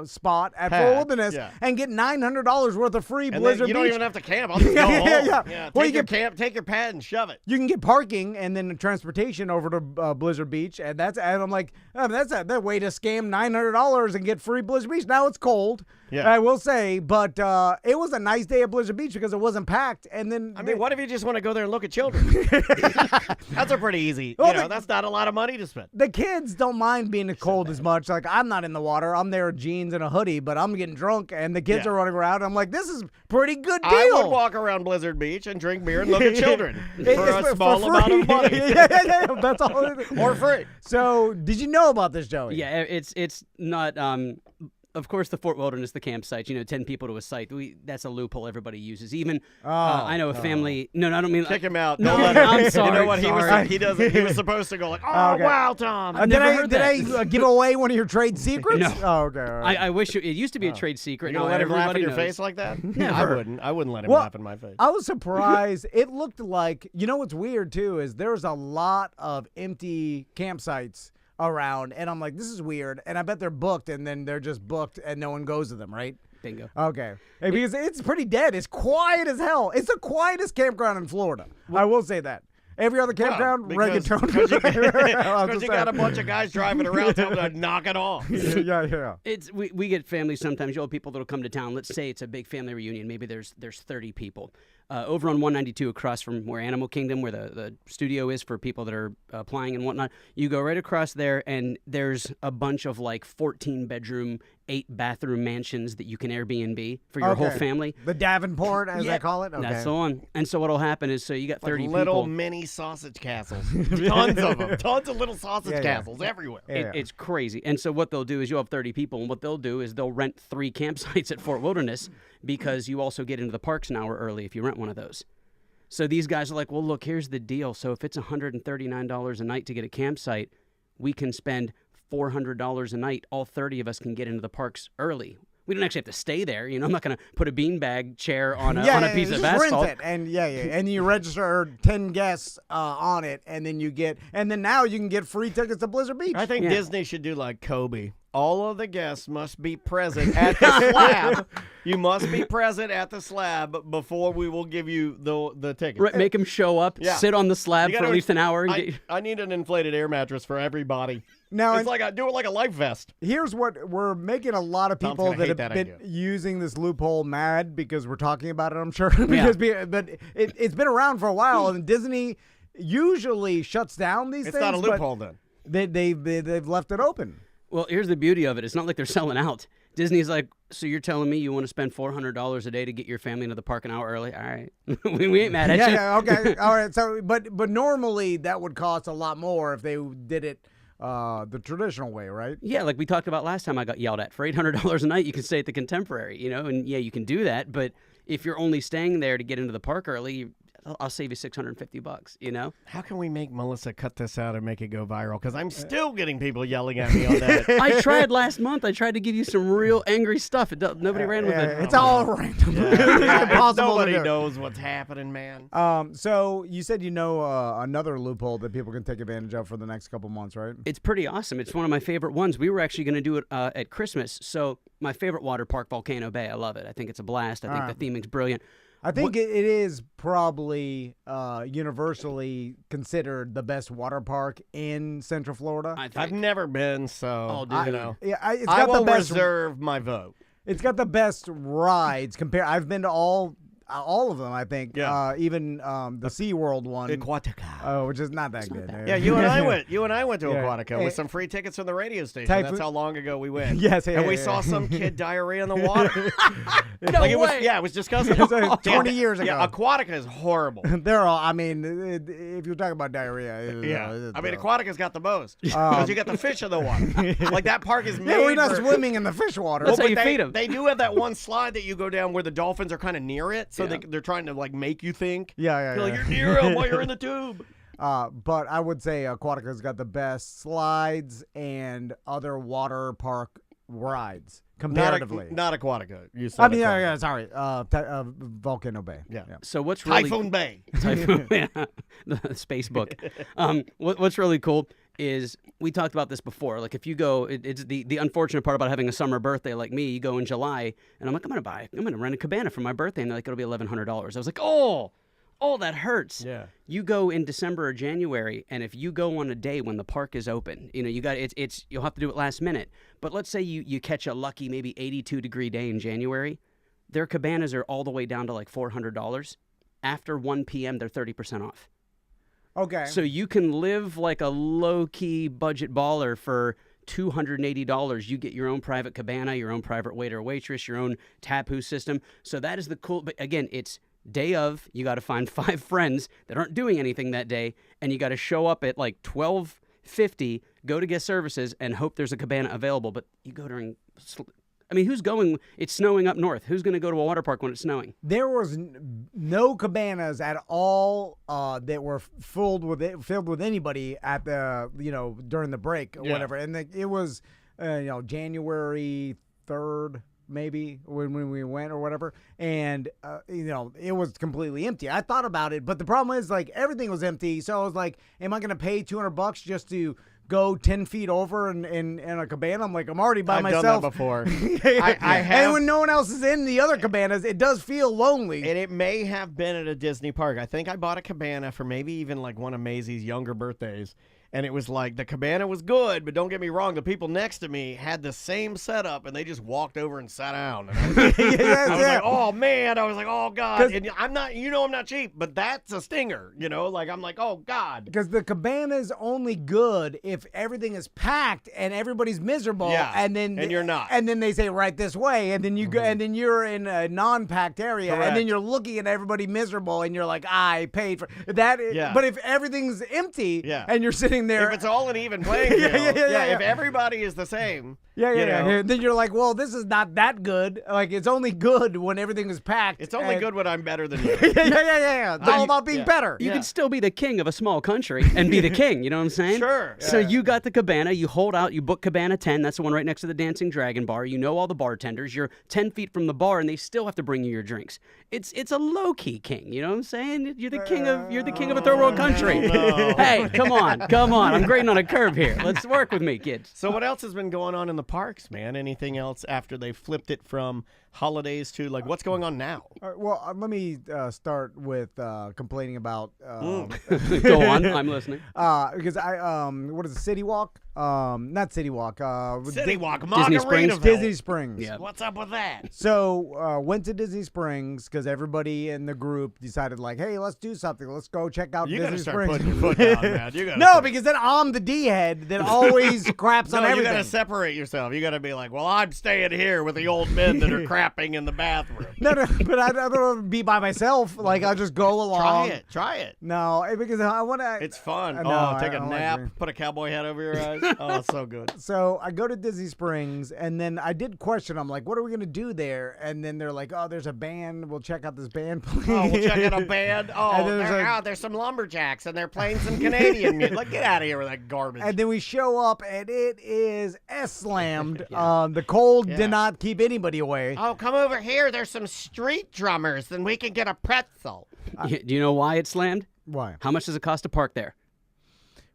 spot at Fort Wilderness and get $900 worth of free Blizzard Beach? You don't even have to camp. I'll just go home. Yeah. Well, take your pad and shove it. You can get parking and then transportation over to Blizzard Beach, and I'm like, that's that way to scam $900 and get free Blizzard Beach. Now it's cold, I will say, but it was a nice day at Blizzard Beach because it wasn't packed. And then what if you just want to go there and look at children? That's a pretty easy. That's not a lot of money to spend. The kids don't mind being cold as much. Like I'm not in the water. I'm there with jeans and a hoodie, but I'm getting drunk, and the kids are running around. I'm like, this is pretty good deal. I would walk around Blizzard Beach and drink beer and look at children for a small amount of money. That's all it is. Or free. So, did you know about this, Joey? Yeah, it's not. Of course, the Fort Wilderness, the campsite, 10 people to a site. That's a loophole everybody uses. Even I know a family. No, I don't mean kick him out. No, I'm sorry. You know what he was? He doesn't. He was supposed to go like, wow, Tom. Did I give away one of your trade secrets? No. Oh, okay. All right. I wish it used to be a trade secret. You gonna let him laugh in your face like that? Never. I wouldn't let him laugh in my face. I was surprised. It looked like, what's weird too is there's a lot of empty campsites around, and I'm like, this is weird, and I bet they're booked, and then they're just booked and no one goes to them, right? Bingo. Okay. Because it's pretty dead. It's quiet as hell. It's the quietest campground in Florida. I will say that. Every other campground, reggaeton. Because you got a bunch of guys driving around telling them to knock it off. Yeah. We get families sometimes. You'll have people that'll come to town. Let's say it's a big family reunion. Maybe there's 30 people. Over on 192 across from where Animal Kingdom, where the studio is for people that are applying and whatnot, you go right across there, and there's a bunch of like 14-bedroom, 8-bathroom mansions that you can Airbnb for your whole family. The Davenport, as I call it? Okay. That's the one. And so what'll happen is, so you got 30 like little people. mini sausage castles. Tons of them. Tons of little sausage castles everywhere. It's crazy. And so what they'll do is you'll have 30 people, and what they'll do is they'll rent 3 campsites at Fort Wilderness because you also get into the parks an hour early if you rent one of those. So these guys are like, well, look, here's the deal. So if it's $139 a night to get a campsite, we can spend $400 a night. All 30 of us can get into the parks early. We don't actually have to stay there. I'm not going to put a beanbag chair on a piece of asphalt. Rent it, and you register 10 guests on it, and then now you can get free tickets to Blizzard Beach. I think Disney should do like Kobe. all of the guests must be present at the slab. You must be present at the slab before we will give you the ticket. Right, make them show up, sit on the slab for at least an hour. I need an inflated air mattress for everybody. Now, it's do it like a life vest. Here's what we're making a lot of people that have been using this loophole mad because we're talking about it, I'm sure. But it's been around for a while, and Disney usually shuts down these things. It's not a loophole then. They've left it open. Well, here's the beauty of it. It's not like they're selling out. Disney's like, so you're telling me you want to spend $400 a day to get your family into the park an hour early? All right. we ain't mad at you. Yeah, okay. All right. So, but normally that would cost a lot more if they did it the traditional way, right? Yeah, like we talked about last time I got yelled at. For $800 a night, you can stay at the Contemporary, and yeah, you can do that. But if you're only staying there to get into the park early, I'll save you $650, How can we make Melissa cut this out and make it go viral? Because I'm still getting people yelling at me on that. I tried last month. I tried to give you some real angry stuff. Nobody ran with it. It's all random. It's impossible. Nobody knows what's happening, man. So you said another loophole that people can take advantage of for the next couple months, right? It's pretty awesome. It's one of my favorite ones. We were actually going to do it at Christmas. So my favorite water park, Volcano Bay. I love it. I think it's a blast. I think the theming's brilliant. I think it is probably universally considered the best water park in Central Florida. I've never been, so I will reserve my vote. It's got the best rides. I've been to all of them, I think. Yeah. Even the SeaWorld one. Aquatica. Which is not that good. Yeah, you and I went to Aquatica with some free tickets from the radio station. That's how long ago we went. Yes, and we saw some kid diarrhea in the water. No way. It was disgusting. 20 years ago. Yeah, Aquatica is horrible. They're all, if you're talking about diarrhea. Aquatica's got the most. Because you got the fish in the water. Like that park is made we're not swimming in the fish water. That's how you feed them. They do have that one slide that you go down where the dolphins are kind of near it. So they're trying to make you think. Yeah. You're near them while you're in the tube. But I would say Aquatica's got the best slides and other water park rides comparatively. Not Aquatica. You said sorry. Volcano Bay. Yeah. So what's really Typhoon Bay. The space book. What's really cool is we talked about this before. Like if you go, it's the unfortunate part about having a summer birthday like me. You go in July, and I'm like, I'm gonna rent a cabana for my birthday, and they're like, it'll be $1,100. I was like, oh, that hurts. Yeah. You go in December or January, and if you go on a day when the park is open, you'll have to do it last minute. But let's say you catch a lucky maybe 82-degree day in January, their cabanas are all the way down to like $400. After 1 p.m., they're 30% off. Okay. So you can live like a low-key budget baller for $280. You get your own private cabana, your own private waiter or waitress, your own tapu system. So that is the cool. But again, it's day of. You got to find 5 friends that aren't doing anything that day, and you got to show up at like 12:50, go to guest services, and hope there's a cabana available. But you go during. Who's going? It's snowing up north. Who's going to go to a water park when it's snowing? There was no cabanas at all that were filled with anybody at the during the break or whatever. And it was January 3rd maybe when we went or whatever, and it was completely empty. I thought about it, but the problem is everything was empty. So I was like, am I going to pay $200 just to go 10 feet over in a cabana? I'm like, I'm already by myself. I've done that before. I have. And when no one else is in the other cabanas, it does feel lonely. And it may have been at a Disney park. I think I bought a cabana for maybe even one of Maisie's younger birthdays. And it was the cabana was good, but don't get me wrong, the people next to me had the same setup, and they just walked over and sat down. And I was like, oh, man. I was like, oh, God. And I'm not cheap, but that's a stinger, I'm like, oh, God. Because the cabana is only good if everything is packed and everybody's miserable. Yeah, and you're not. And then they say, right this way, and then you go, and then you're in a non-packed area, Correct. and then you're looking at everybody miserable, and you're like, I paid for that. Yeah. But if everything's empty and you're sitting there. If it's all an even playing field. If everybody is the same. Then you're like, well, this is not that good. It's only good when everything is packed. It's only good when I'm better than you. Yeah. It's all about being better. You can still be the king of a small country and be the king. You know what I'm saying? Sure. So you got the cabana. You hold out. You book Cabana 10. That's the one right next to the Dancing Dragon bar. You know all the bartenders. You're 10 feet from the bar, and they still have to bring you your drinks. It's a low key king. You know what I'm saying? You're the king of a third world country. No. Hey, come on. I'm grading on a curve here. Let's work with me, kids. So what else has been going on in the the parks, man? Anything else after they flipped it from holidays to like what's going on now? Well, let me start with complaining about. Go on, I'm listening. Because what is it, City Walk? Not City Walk. City Walk, Disney Springs. Margaritaville. Disney Springs. Yeah. What's up with that? So went to Disney Springs because everybody in the group decided like, hey, let's do something. Let's go check out You Disney gotta start Springs. putting your foot down, man. You gotta No, start- because then I'm the D-head that always craps on No, you everything. gotta separate yourself. You gotta be like, well, I'm staying here with the old men that are crapping in the bathroom. No, but I don't want to be by myself. Like, I'll just go along. Try it. No, because I want to. It's fun. No, Take I a don't nap, agree. put a cowboy hat over your eyes. Oh, so good. So I go to Disney Springs, and then I did question. I'm like, what are we gonna do there? And then they're like, oh, there's a band. We'll check out this band. Oh, we'll check out a band. Oh, And there's there's some lumberjacks, and they're playing some Canadian music. Like, get out of here with that garbage. And then we show up, and it is S-slammed. The cold Yeah. did not keep anybody away. Oh, come over here. There's some street drummers, then we can get a pretzel. Do you know why it's slammed? Why? How much does it cost to park there?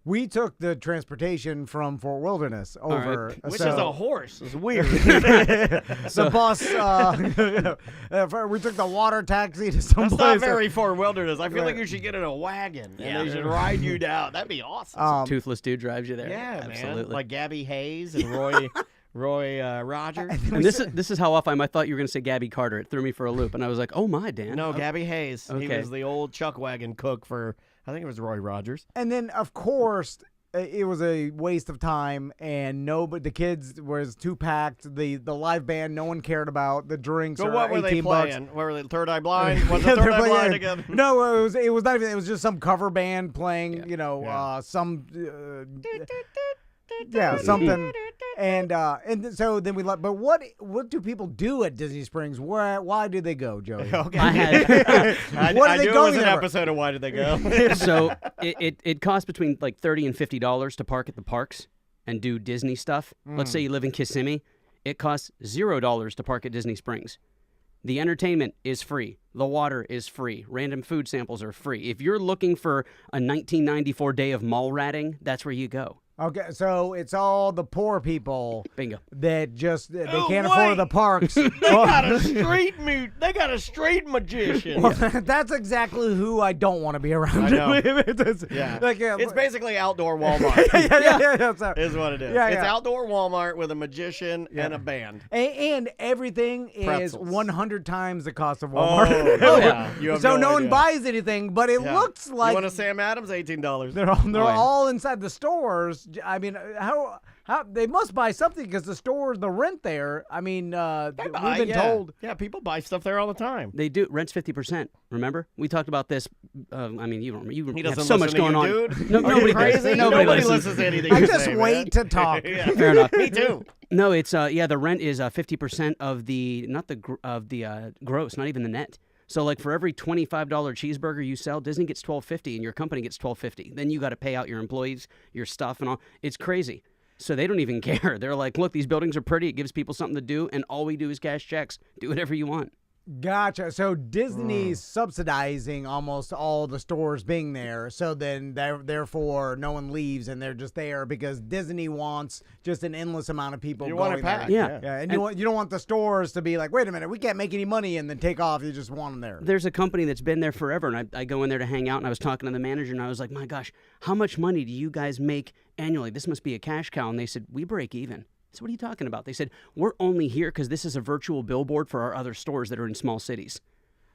We took the transportation from Fort Wilderness over. right. Which so- is a horse. It's weird. the bus. We took the water taxi to some That's place. not very Fort Wilderness. I feel like Right. you should get in a wagon, Yeah. and they should ride you down. That'd be awesome. Toothless dude drives you there. Yeah, Absolutely. man. Like Gabby Hayes and Roy Rogers. And this is how off I thought you were going to say Gabby Carter. It threw me for a loop, and I was like, "Oh my, Dan." No, Gabby Hayes. He Okay. was the old chuck wagon cook for, I think it was Roy Rogers. And then, of course, it was a waste of time, and the kids was too packed. The live band, no one cared about. The drinks So are what were they 18 bucks. playing? What were they, Third Eye Blind? Was the Yeah, Third they're Eye Blind playing- together? No, it was not even. It was just some cover band playing. Yeah. Some. Yeah, something, and so then we let. But what do people do at Disney Springs? Why do they go, Joey? Okay. I had What are I they knew it going was an there? episode of Why Did They Go? so it costs between like $30 and $50 to park at the parks and do Disney stuff. Let's say you live in Kissimmee, it costs $0 to park at Disney Springs. The entertainment is free. The water is free. Random food samples are free. If you're looking for a 1994 day of mall ratting, that's where you go. Okay, so it's all the poor people Bingo. that just they Oh, can't wait. afford the parks. They got a street They got a street magician. Well, that's exactly who I don't want to be around. I know. It's, Yeah. like, It's basically outdoor Walmart. yeah. So, Is what it is. Yeah, It's yeah. outdoor Walmart with a magician and a band. and everything is Pretzels. 100 times the cost of Walmart. Oh, yeah. You have So no one idea. buys anything, but it Yeah. looks like You want a Sam Adams? $18. they're yeah. all inside the stores. I mean, how they must buy something because the stores, the rent there. I mean, we've been told. Yeah, people buy stuff there all the time. They do. Rent's 50%. Remember? We talked about this. I mean, you He have doesn't so much listen to going you, on. dude. No, Are nobody you crazy? does. Nobody listens. listens to anything I you just say, wait man. to talk. Yeah. Fair enough. Me too. No, it's the rent is 50% of the gross, not even the net. So like for every $25 cheeseburger you sell, Disney gets $12.50 and your company gets $12.50. Then you got to pay out your employees, your stuff and all. It's crazy. So they don't even care. They're like, look, these buildings are pretty. It gives people something to do, and all we do is cash checks. Do whatever you want. Gotcha. So Disney's subsidizing almost all the stores being there. So then therefore no one leaves and they're just there because Disney wants just an endless amount of people You going want it packed. there. Yeah. Yeah, and you don't want the stores to be like, wait a minute, we can't make any money and then take off. You just want them there. There's a company that's been there forever, and I go in there to hang out, and I was talking to the manager, and I was like, my gosh, how much money do you guys make annually? This must be a cash cow. And they said, we break even. So what are you talking about? They said, we're only here because this is a virtual billboard for our other stores that are in small cities.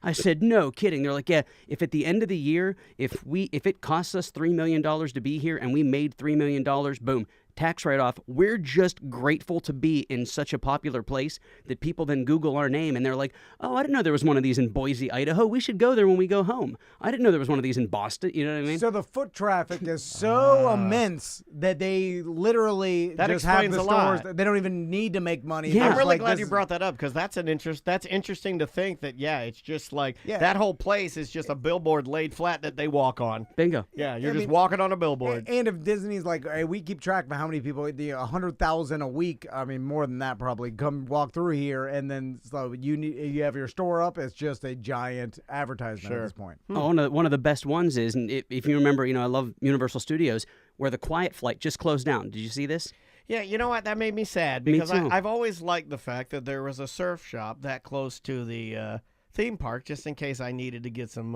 I said, no kidding. They're like, yeah, if at the end of the year, if it costs us $3 million to be here and we made $3 million, boom, tax write-off. We're just grateful to be in such a popular place that people then Google our name and they're like, oh, I didn't know there was one of these in Boise, Idaho. We should go there when we go home. I didn't know there was one of these in Boston. You know what I mean? So the foot traffic is so immense that they literally That just have explains the a stores. lot. They don't even need to make money. Yeah. They're I'm really like, glad this you is- brought that up because that's interesting to think that it's just like Yeah. that whole place is just a billboard laid flat that they walk on. Bingo. Yeah, you're I just mean, walking on a billboard. And if Disney's like, hey, we keep track of how many people, 100,000 a week, I mean, more than that probably, come walk through here, and then so you have your store up, it's just a giant advertisement at this point. Oh, one of the best ones is, and if you remember, I love Universal Studios, where the Quiet Flight just closed down. Did you see this? Yeah, you know what? That made me sad Me because too. I've always liked the fact that there was a surf shop that close to the theme park, just in case I needed to get some,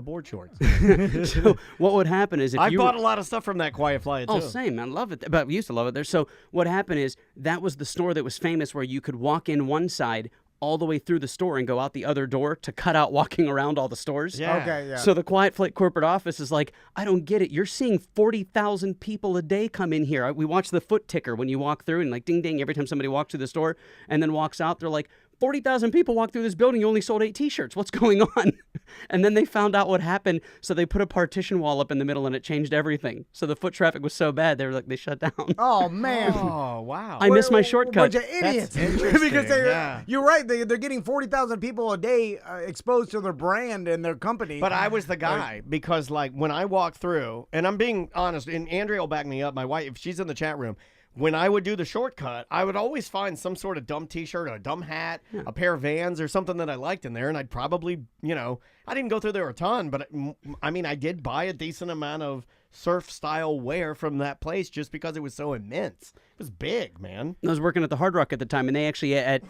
board shorts. So what would happen is if I you bought a lot of stuff from that Quiet Flight too. Oh, same. I love it. But we used to love it there. So what happened is that was the store that was famous where you could walk in one side all the way through the store and go out the other door to cut out walking around all the stores. Yeah. Okay, yeah. So the Quiet Flight corporate office is like, I don't get it. You're seeing 40,000 people a day come in here. We watch the foot ticker when you walk through and like ding, ding, every time somebody walks through the store and then walks out, they're like, 40,000 people walk through this building. You only sold 8 T-shirts. What's going on? And then they found out what happened. So they put a partition wall up in the middle and it changed everything. So the foot traffic was so bad, they shut down. Oh man. Oh, wow. I missed my shortcut. Bunch of idiots. interesting, because yeah. you're right. They're getting 40,000 people a day exposed to their brand and their company. But I was the guy because, like, when I walked through, and I'm being honest, and Andrea will back me up, my wife, if she's in the chat room, when I would do the shortcut, I would always find some sort of dumb T-shirt, or a dumb hat, a pair of Vans, or something that I liked in there, and I'd probably, I didn't go through there a ton, but I did buy a decent amount of surf-style wear from that place just because it was so immense. It was big, man. I was working at the Hard Rock at the time, and they actually, at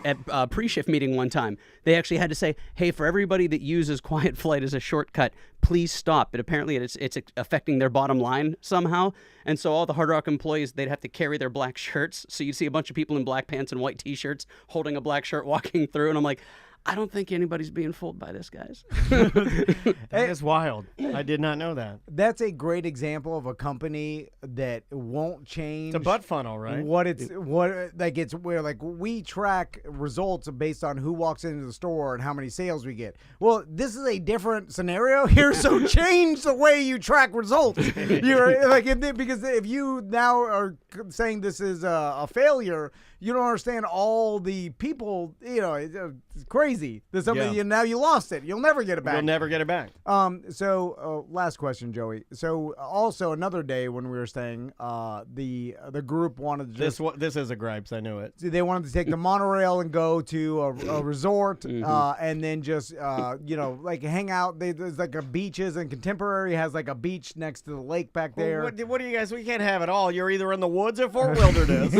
pre-shift meeting one time, they actually had to say, hey, for everybody that uses Quiet Flight as a shortcut, please stop. But apparently it's affecting their bottom line somehow. And so all the Hard Rock employees, they'd have to carry their black shirts. So you'd see a bunch of people in black pants and white T-shirts holding a black shirt walking through. And I'm like, I don't think anybody's being fooled by this, guys. That is wild. I did not know that. That's a great example of a company that won't change. It's a butt funnel, right? It's where like we track results based on who walks into the store and how many sales we get. Well, this is a different scenario here, so change the way you track results. You're like because if you now are saying this is a failure, you don't understand all the people. It's crazy. There's something now you lost it. You'll never get it back. You'll never get it back. So last question, Joey. So also another day when we were staying, the group wanted to just this is a gripes. I knew it. they wanted to take the monorail and go to a resort, and then just like hang out. There's like a beaches, and Contemporary has like a beach next to the lake back there. Well, what do you guys? We can't have it all. You're either in the woods or Fort Wilderness,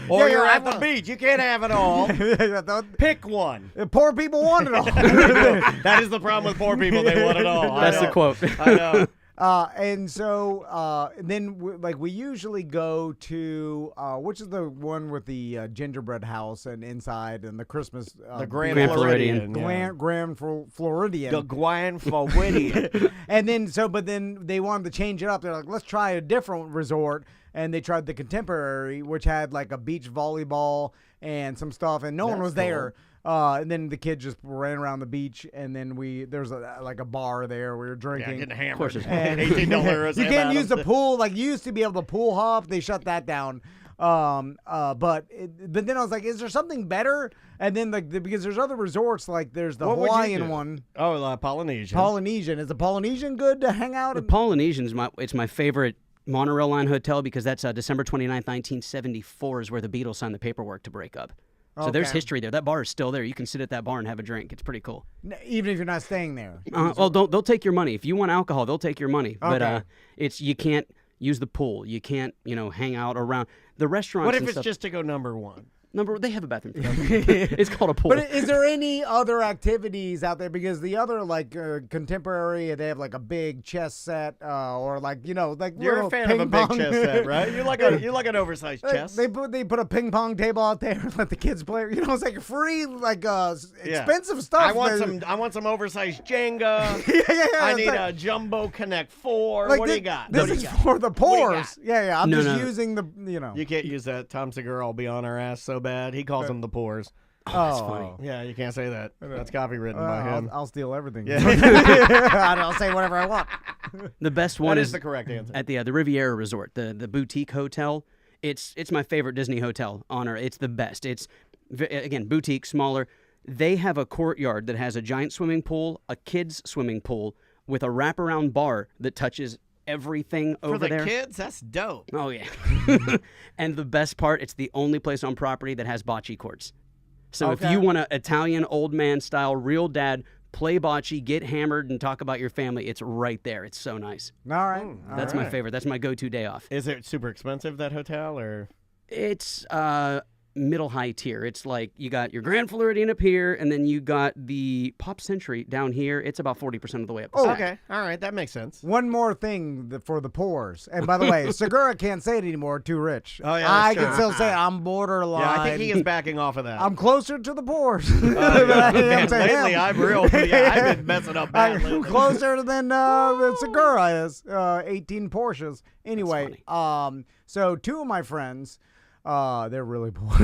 or you're at the beach. You can't have it all. Pick one. Poor people want it all. That is the problem with poor people. They want it all. That's the quote. I know. And so then we usually go to which is the one with the gingerbread house and inside and the Christmas the Grand Floridian. Grand Floridian. The Grand Floridian. And then but then they wanted to change it up. They're like, let's try a different resort, and they tried the Contemporary, which had like a beach volleyball and some stuff, and no one was there. And then the kids just ran around the beach, and then there's a bar there. We were drinking. Yeah, getting hammered. And $18. You can't use the pool like you used to be able to pool hop. They shut that down. But then I was like, is there something better? And then because there's other resorts, like there's the Hawaiian one. Oh, Polynesian. Polynesian. Is the Polynesian good to hang out? The Polynesian's it's my favorite monorail line hotel because that's December 29th, 1974 is where the Beatles signed the paperwork to break up. So there's history there. That bar is still there. You can sit at that bar and have a drink. It's pretty cool. Even if you're not staying there. Well, they'll take your money. If you want alcohol, they'll take your money. Okay. But you can't use the pool. You can't, hang out around the restaurants. What if and it's stuff. just to go number one? They have a bathroom for that. It's called a pool. But is there any other activities out there? Because the other Contemporary, they have like a big chess set, or You're a fan of a big chess set, right? You like an oversized chess. They put a ping pong table out there and let the kids play. It's like free, expensive stuff. I want some oversized Jenga. I need a Jumbo Connect 4. What do you got? This is for the poors. Yeah. I'm just using the. You can't use that. Tom Segura will be on our ass so bad. He calls them the poors. Oh, that's funny. Yeah, you can't say that. That's copywritten by him. I'll steal everything. Yeah. I'll say whatever I want. The best one is the correct answer. At the Riviera Resort, the boutique hotel. It's my favorite Disney hotel on Earth. It's the best. It's again boutique, smaller. They have a courtyard that has a giant swimming pool, a kids swimming pool with a wraparound bar that touches everything over there. For the kids, that's dope. Oh yeah. And the best part, it's the only place on property that has bocce courts. So if you want an Italian old man style, real dad, play bocce, get hammered, and talk about your family, it's right there. It's so nice. All right. That's my favorite. That's my go-to day off. Is it super expensive, that hotel, or? It's middle high tier. It's like you got your Grand Floridian up here, and then you got the Pop Century down here. It's about 40% of the way up. The stack. Okay, all right, that makes sense. One more thing for the poors. And by the way, Segura can't say it anymore. Too rich. Oh, yeah, I that's can still say I'm borderline. Yeah, I think he is backing off of that. I'm closer to the poors. Man, lately, I'm real. Yeah, I've been messing up bad I'm lately. closer than Segura is. 18 Porsches. Anyway, so two of my friends, they're really poor.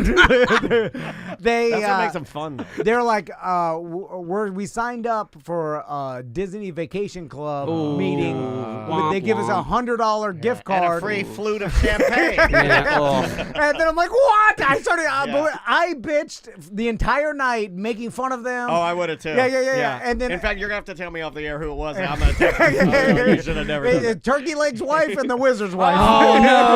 They That's what makes them fun, though. they're like, we signed up for a Disney Vacation Club meeting. They give us $100 gift card. And a free flute of champagne. And then I'm like, what? I started, I bitched the entire night making fun of them. Oh, I would have too. Yeah. And then, in fact, you're gonna have to tell me off the air who it was. I'm gonna text you. You should have never done that. Turkey Leg's wife and the Wizard's wife. Oh, no.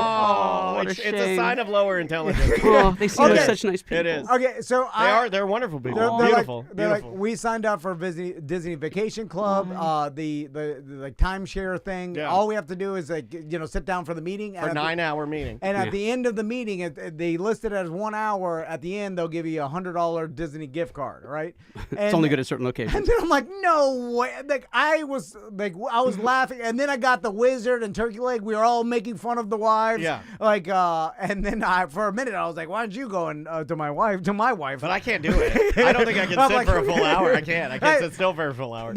Oh, What a it's a shame. sign of lower intelligence. Oh, they seem like Okay. such nice people. It is. Okay, so They're wonderful people. They're Beautiful. Like, they're like, beautiful. we signed up for Disney Vacation Club, the like timeshare thing. Yeah. All we have to do is sit down for the meeting. For a 9-hour meeting. And at the end of the meeting, they list it as 1 hour. At the end, they'll give you a $100 Disney gift card, right? It's only good at certain locations. And then I'm like, no way! Like I was laughing, and then I got the Wizard and Turkey Leg. We were all making fun of the wives. Yeah. And then for a minute I was like, why aren't you going to my wife? But I can't do it. I don't think I can I'm sit like- for a full hour. I can't sit still for a full hour.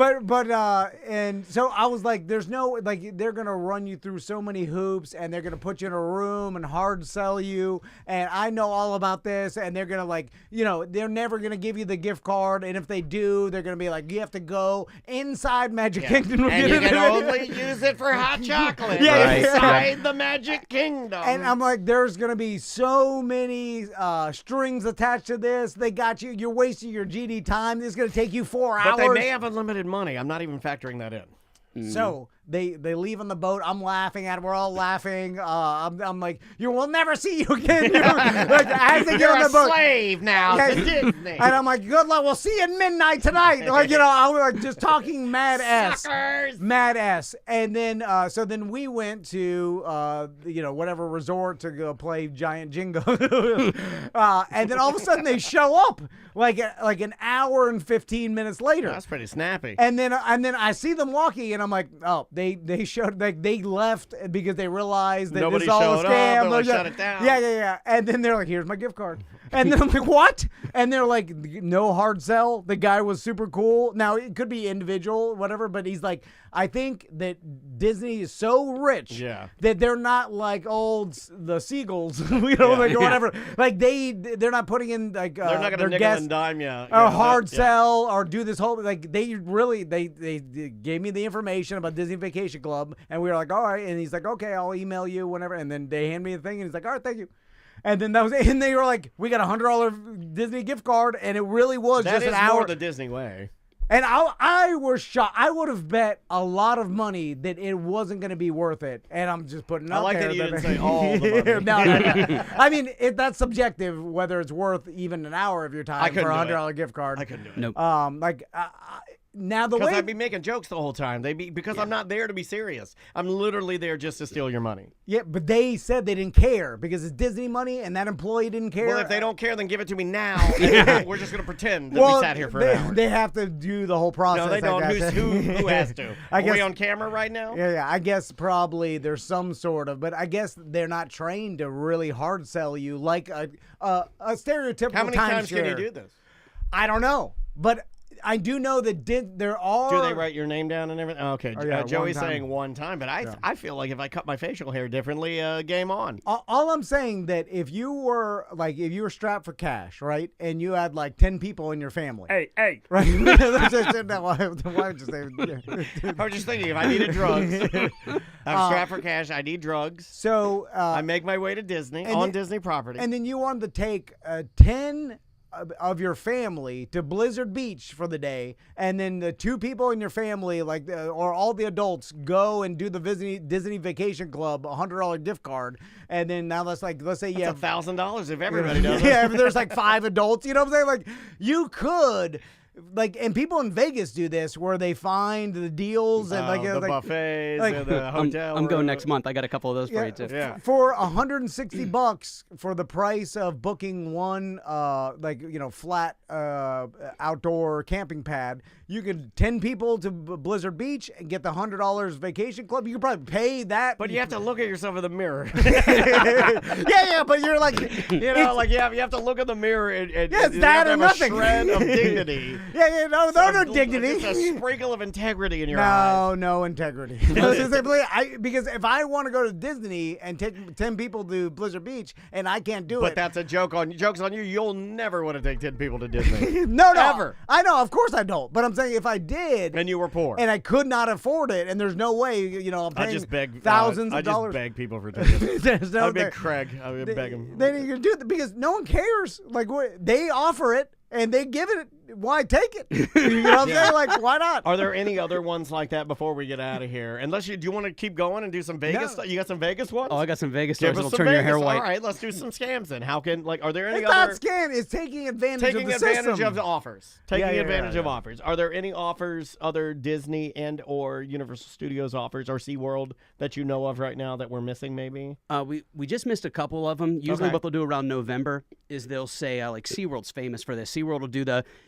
And so I was like, there's no, like, they're going to run you through so many hoops, and they're going to put you in a room and hard sell you. And I know all about this, and they're going to they're never going to give you the gift card. And if they do, they're going to be like, you have to go inside Magic Kingdom. And you can only use it for hot chocolate inside the Magic Kingdom. And I'm like, there's going to be so many strings attached to this. They got you. You're wasting your GD time. This is going to take you 4 hours. But they may have unlimited money. I'm not even factoring that in. So they leave on the boat. I'm laughing at it. We're all laughing. I'm like, you will never see you again. Like, as they get on the boat, slave now to Disney. and I'm like, good luck. We'll see you at midnight tonight. Like, I was like just talking mad ass. Suckers. Mad ass. And then so then we went to whatever resort to go play giant Jingo. And then all of a sudden they show up like an hour and 15 minutes later. That's pretty snappy. And then I see them walking, and I'm like, oh, they showed, like, they left because they realized that Nobody this is all a showed up. scam. They're like, shut it down. Yeah. And then they're like, here's my gift card. And then I'm like, what? And they're like, no hard sell. The guy was super cool. Now it could be individual, whatever, but he's like, I think that Disney is so rich that they're not like the seagulls, like whatever. Like they're not putting in like they're not going to nickel and dime you. Or hard sell or do this whole they gave me the information about Disney Vacation Club, and we were like, all right. And he's like, okay, I'll email you whenever. And then they hand me the thing, and he's like, all right, thank you. And then that was it. And they were like, we got a $100 Disney gift card, and it really was That just is an hour. more the Disney way. And I was shocked. I would have bet a lot of money that it wasn't going to be worth it. And I'm just putting I out like there that you didn't say all the money. No. I mean, that's subjective whether it's worth even an hour of your time for a $100 gift card. I couldn't do it. Nope. Now the Because way I'd be making jokes the whole time. Because I'm not there to be serious. I'm literally there just to steal your money. Yeah, but they said they didn't care because it's Disney money, and that employee didn't care. Well, if they don't care, then give it to me now. And we're just going to pretend that we sat here for an hour. They have to do the whole process. No, they don't. I guess. Who has to? I Are guess, we on camera right now? Yeah. I guess probably there's some sort of, but I guess they're not trained to really hard sell you like a stereotypical How many times can you timeshare. do this? I don't know, but I do know that there are. Do they write your name down and everything? Okay. Oh, yeah, Joey's one time. saying one time, but I feel like if I cut my facial hair differently, game on. All I'm saying that if you were strapped for cash, right, and you had like 10 people in your family, Hey. right? I was just thinking, if I needed drugs, I'm strapped for cash. I need drugs. So I make my way to Disney on Disney property. and then you wanted to take 10 of your family to Blizzard Beach for the day, and then the 2 people in your family, or all the adults, go and do the Disney Vacation Club $100 gift card, and then now let's say you have $1,000 if everybody does it. Yeah, if there's like 5 adults, you know what I'm saying? Like you could like, and people in Vegas do this where they find the deals and the like buffets like- and the hotel. I'm going room. next month. I got a couple of those for you too. Yeah. For $160 for the price of booking one, flat outdoor camping pad, you could 10 people to Blizzard Beach and get the $100 vacation club. You could probably pay that. But you have to look at yourself in the mirror. yeah, but you're like, You know, like you have to look in the mirror and Yeah, it's you that have or to have nothing. a shred of dignity. no dignity. Just a sprinkle of integrity in your eyes. No integrity. Because if I want to go to Disney and take 10 people to Blizzard Beach and I can't do But it. that's a joke's on you. You'll never want to take 10 people to Disney. No. Ever. I know, of course I don't. But I'm saying if I did And you were poor. and I could not afford it and there's no way, I'm I paying just beg thousands I of just dollars. beg people for tickets. There's no I would beg Craig. I would beg him. Then you can do it because no one cares. Like they offer it and they give it. Why take it? You know what I'm saying? Like, why not? Are there any other ones like that before we get out of here? Unless do you want to keep going and do some Vegas stuff? You got some Vegas ones? Oh, I got some Vegas Give stories us that'll some turn your Vegas. hair white. All right, let's do some scams then. Are there any It's other not scam. It's taking advantage of taking the advantage system. of the offers? Taking Yeah, advantage of yeah. offers. Are there any offers, other Disney and or Universal Studios offers or SeaWorld that you know of right now that we're missing maybe? We just missed a couple of them. Usually Okay. what they'll do around November is they'll say, like SeaWorld's famous for this. SeaWorld will do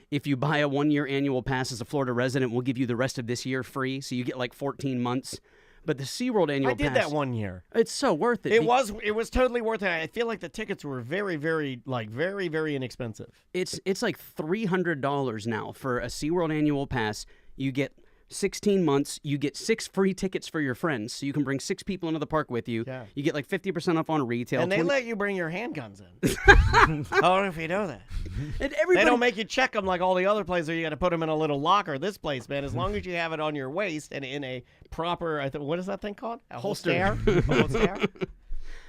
if you buy a 1-year annual pass as a Florida resident, we'll give you the rest of this year free. So you get like 14 months. But the SeaWorld annual I did pass, that one year. it's so worth it. It was totally worth it. I feel like the tickets were very, very inexpensive. It's like $300 now for a SeaWorld annual pass. You get 16 months. You get 6 free tickets for your friends, so you can bring 6 people into the park with you. Yeah. You get like 50% off on retail. And they 20 let you bring your handguns in. I don't know if you know that. and They everybody, don't make you check them like all the other places where you got to put them in a little locker. This place, man, as long as you have it on your waist and in a proper, what is that thing called? A Holster. holster. A holster?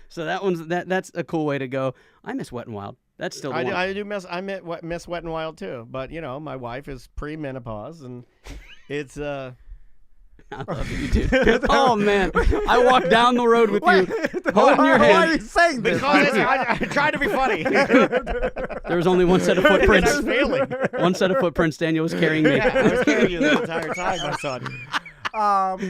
So that's a cool way to go. I miss Wet and Wild. That's still the one. I do miss Wet and Wild too. But my wife is pre-menopause and it's I love you, dude. Oh man, I walked down the road with you, holding your Why are you hand. saying this? because I tried to be funny. There was only one set of footprints. I was failing. One set of footprints. Daniel was carrying me. Yeah, I was carrying you the entire time, my son.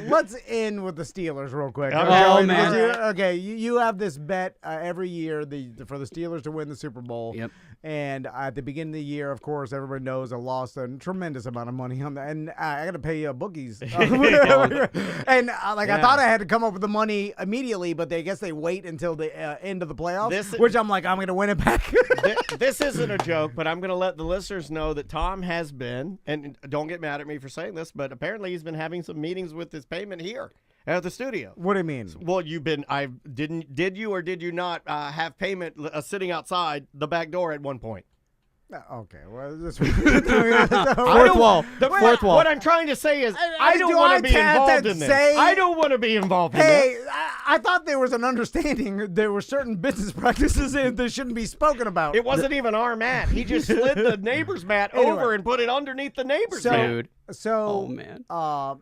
Let's end with the Steelers real quick. Oh, Joey, man. because you have this bet every year for the Steelers to win the Super Bowl. Yep. And at the beginning of the year, of course, everybody knows I lost a tremendous amount of money on that, and I got to pay bookies. And I thought I had to come up with the money immediately, but I guess they wait until the end of the playoffs, which I'm like, I'm going to win it back. This isn't a joke, but I'm going to let the listeners know that Tom has been, and don't get mad at me for saying this, but apparently he's been having some meetings with his payment here at the studio. What do you mean? Well, did you or did you not have payment sitting outside the back door at one point? Okay, well, this Fourth wall. Fourth wall. What I'm trying to say is, I don't want to be involved in this. I don't want to be involved in this. Hey, I thought there was an understanding. There were certain business practices that shouldn't be spoken about. It wasn't even our mat. He just slid the neighbor's mat over and put it underneath the neighbor's mat. Dude. So, Oh, man.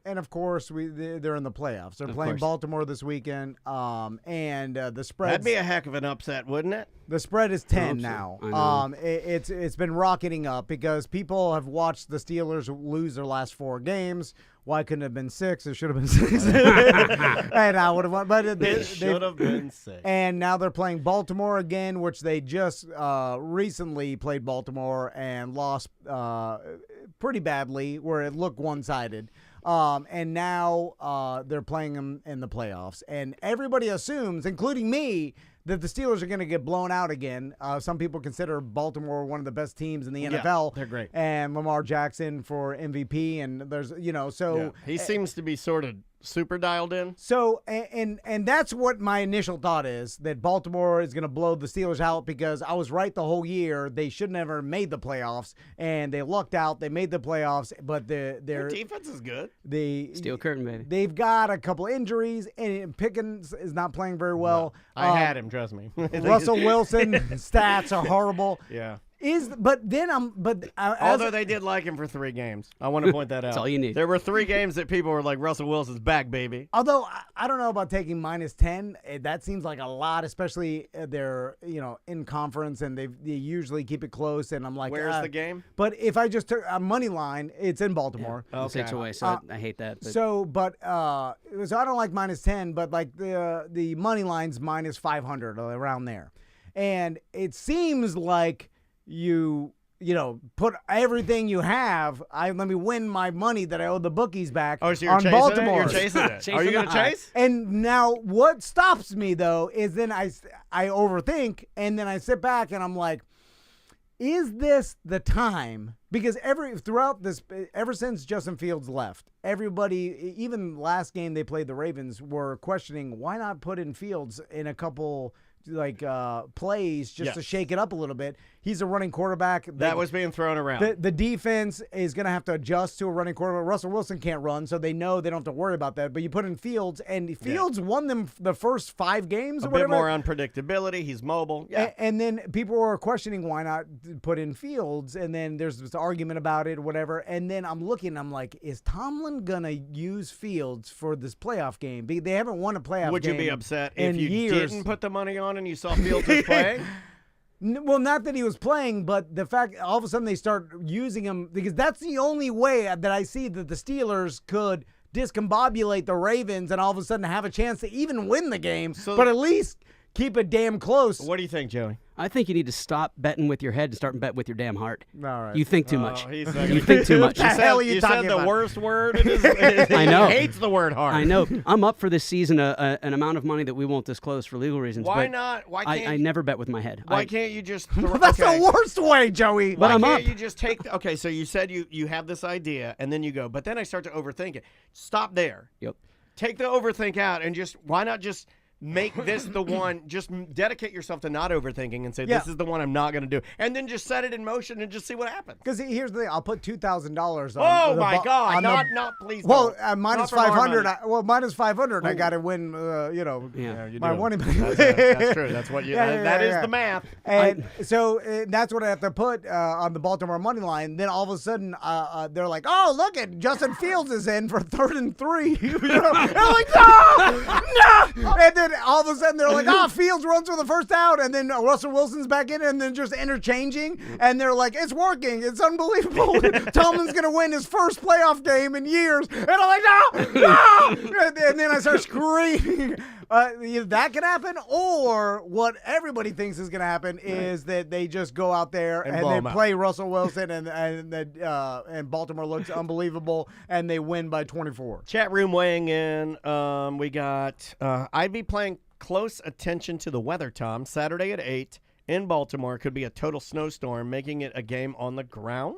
And of course, they're in the playoffs. They're playing course. Baltimore this weekend. And the spread. That'd be a heck of an upset, wouldn't it? The spread is 10 hope so. now. I know. It's been rocketing up because people have watched the Steelers lose their last 4 games. Why couldn't it have been 6? It should have been 6. And I would have won. But It should have been 6. And now they're playing Baltimore again, which they just recently played Baltimore and lost pretty badly, where it looked one-sided. And now they're playing them in the playoffs. And everybody assumes, including me, that the Steelers are going to get blown out again. Some people consider Baltimore one of the best teams in the NFL. They're great. And Lamar Jackson for MVP. And there's, so. He seems to be sort of super dialed in. So, and that's what my initial thought is, that Baltimore is going to blow the Steelers out, because I was right the whole year. They should never made the playoffs, and they lucked out. They made the playoffs, but their defense is good. Steel curtain, baby. They've got a couple injuries, and Pickens is not playing very well. I had him, trust me. Russell Wilson stats are horrible. Yeah. Although they did like him for 3 games. I want to point that out. That's all you need. There were 3 games that people were like, Russell Wilson's back, baby. Although I don't know about taking -10. That seems like a lot, especially they're in conference and they usually keep it close. And I'm like, where's the game? But if I just took a money line, it's in Baltimore. Yeah. Okay. It's HOA, so I hate that. But. So I don't like -10, but like the money line's -500 around there, and it seems like you put everything you have. Let me win my money that I owe the bookies back. Oh, so you're on chasing Baltimore. it? You're chasing it. Are you going to chase? And now what stops me though is then I overthink, and then I sit back and I'm like, is this the time? Because ever since Justin Fields left, everybody, even last game they played the Ravens, were questioning why not put in Fields in a couple plays just to shake it up a little bit. He's a running quarterback. That was being thrown around. The defense is going to have to adjust to a running quarterback. Russell Wilson can't run, so they know they don't have to worry about that. But you put in Fields, and Fields won them the first 5 games or whatever. A bit more unpredictability. He's mobile. Yeah. And then people were questioning why not put in Fields, and then there's this argument about it or whatever. And then I'm like, is Tomlin going to use Fields for this playoff game? They haven't won a playoff game. Would you be upset in if you years. didn't put the money on and you saw Fields was playing? Well, not that he was playing, but the fact all of a sudden they start using him, because that's the only way that I see that the Steelers could discombobulate the Ravens and all of a sudden have a chance to even win the game, but at least keep it damn close. What do you think, Joey? I think you need to stop betting with your head and start and bet with your damn heart. All right. You think too much. You You think too much. You said the worst word. I know. He hates the word heart. I know. I'm up for this season an amount of money that we won't disclose for legal reasons. Why but not? Why can't I never bet with my head. Why can't you just throw, That's the worst way, Joey. Why I'm can't up. you just take okay, so you said you have this idea and then you go, but then I start to overthink it. Stop there. Yep. Take the overthink out and why not just make this the one, just dedicate yourself to not overthinking and say, this is the one I'm not going to do. And then just set it in motion and just see what happens. Because here's the thing. I'll put $2,000 on Oh, my God. Not please Well, don't. minus Not for more 500. money. Minus 500. I got to win, You my do. money. That's true. That's what you, that is the math. And so that's what I have to put on the Baltimore money line. Then all of a sudden, they're like, oh, look at Justin Fields is in for 3rd and 3. And I'm like, no! And then all of a sudden, they're like, Fields runs for the first down. And then Russell Wilson's back in and then just interchanging. And they're like, it's working. It's unbelievable. Tomlin's going to win his first playoff game in years. And I'm like, no! And then I start screaming. Either that could happen, or what everybody thinks is going to happen is that they just go out there and they play Russell Wilson and Baltimore looks unbelievable and they win by 24. Chat room weighing in. We got I'd be paying close attention to the weather, Tom. Saturday at 8 in Baltimore could be a total snowstorm, making it a game on the ground.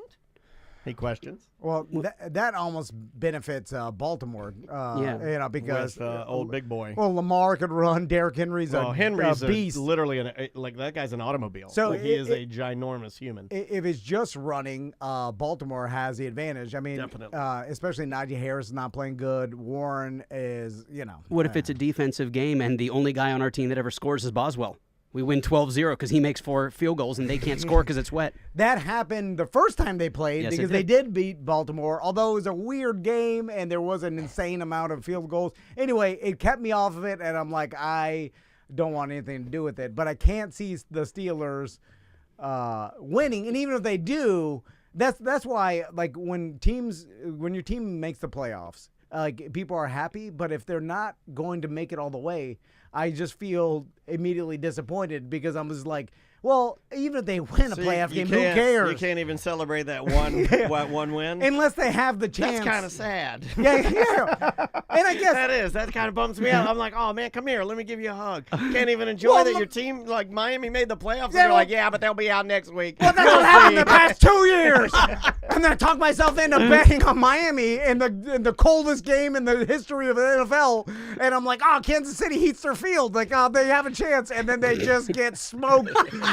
Any questions? Well, that almost benefits Baltimore, because with, old big boy. Well, Lamar could run. Derrick Henry's Henry's a beast. Literally, that guy's an automobile. So he is a ginormous human. If it's just running, Baltimore has the advantage. I mean, definitely. Especially Najee Harris is not playing good. Warren is, What if it's a defensive game and the only guy on our team that ever scores is Boswell? We win 12-0 because he makes 4 field goals and they can't score because it's wet. That happened the first time they played because they did beat Baltimore, although it was a weird game and there was an insane amount of field goals. Anyway, it kept me off of it, and I'm like, I don't want anything to do with it. But I can't see the Steelers winning, and even if they do, that's why, like, when your team makes the playoffs, like, people are happy, but if they're not going to make it all the way, I just feel immediately disappointed because I'm just like, well, even if they win a playoff game, who cares? You can't even celebrate that one win. Unless they have the chance. That's kind of sad. Yeah. And I guess that kind of bums me out. I'm like, oh man, come here, let me give you a hug. Can't even enjoy that your team, like Miami, made the playoffs. And you're like, yeah, but they'll be out next week. Well, that's what happened the past 2 years. And then I talked myself into betting on Miami in the coldest game in the history of the NFL. And I'm like, Kansas City heats their field. Like, they have a chance. And then they just get smoked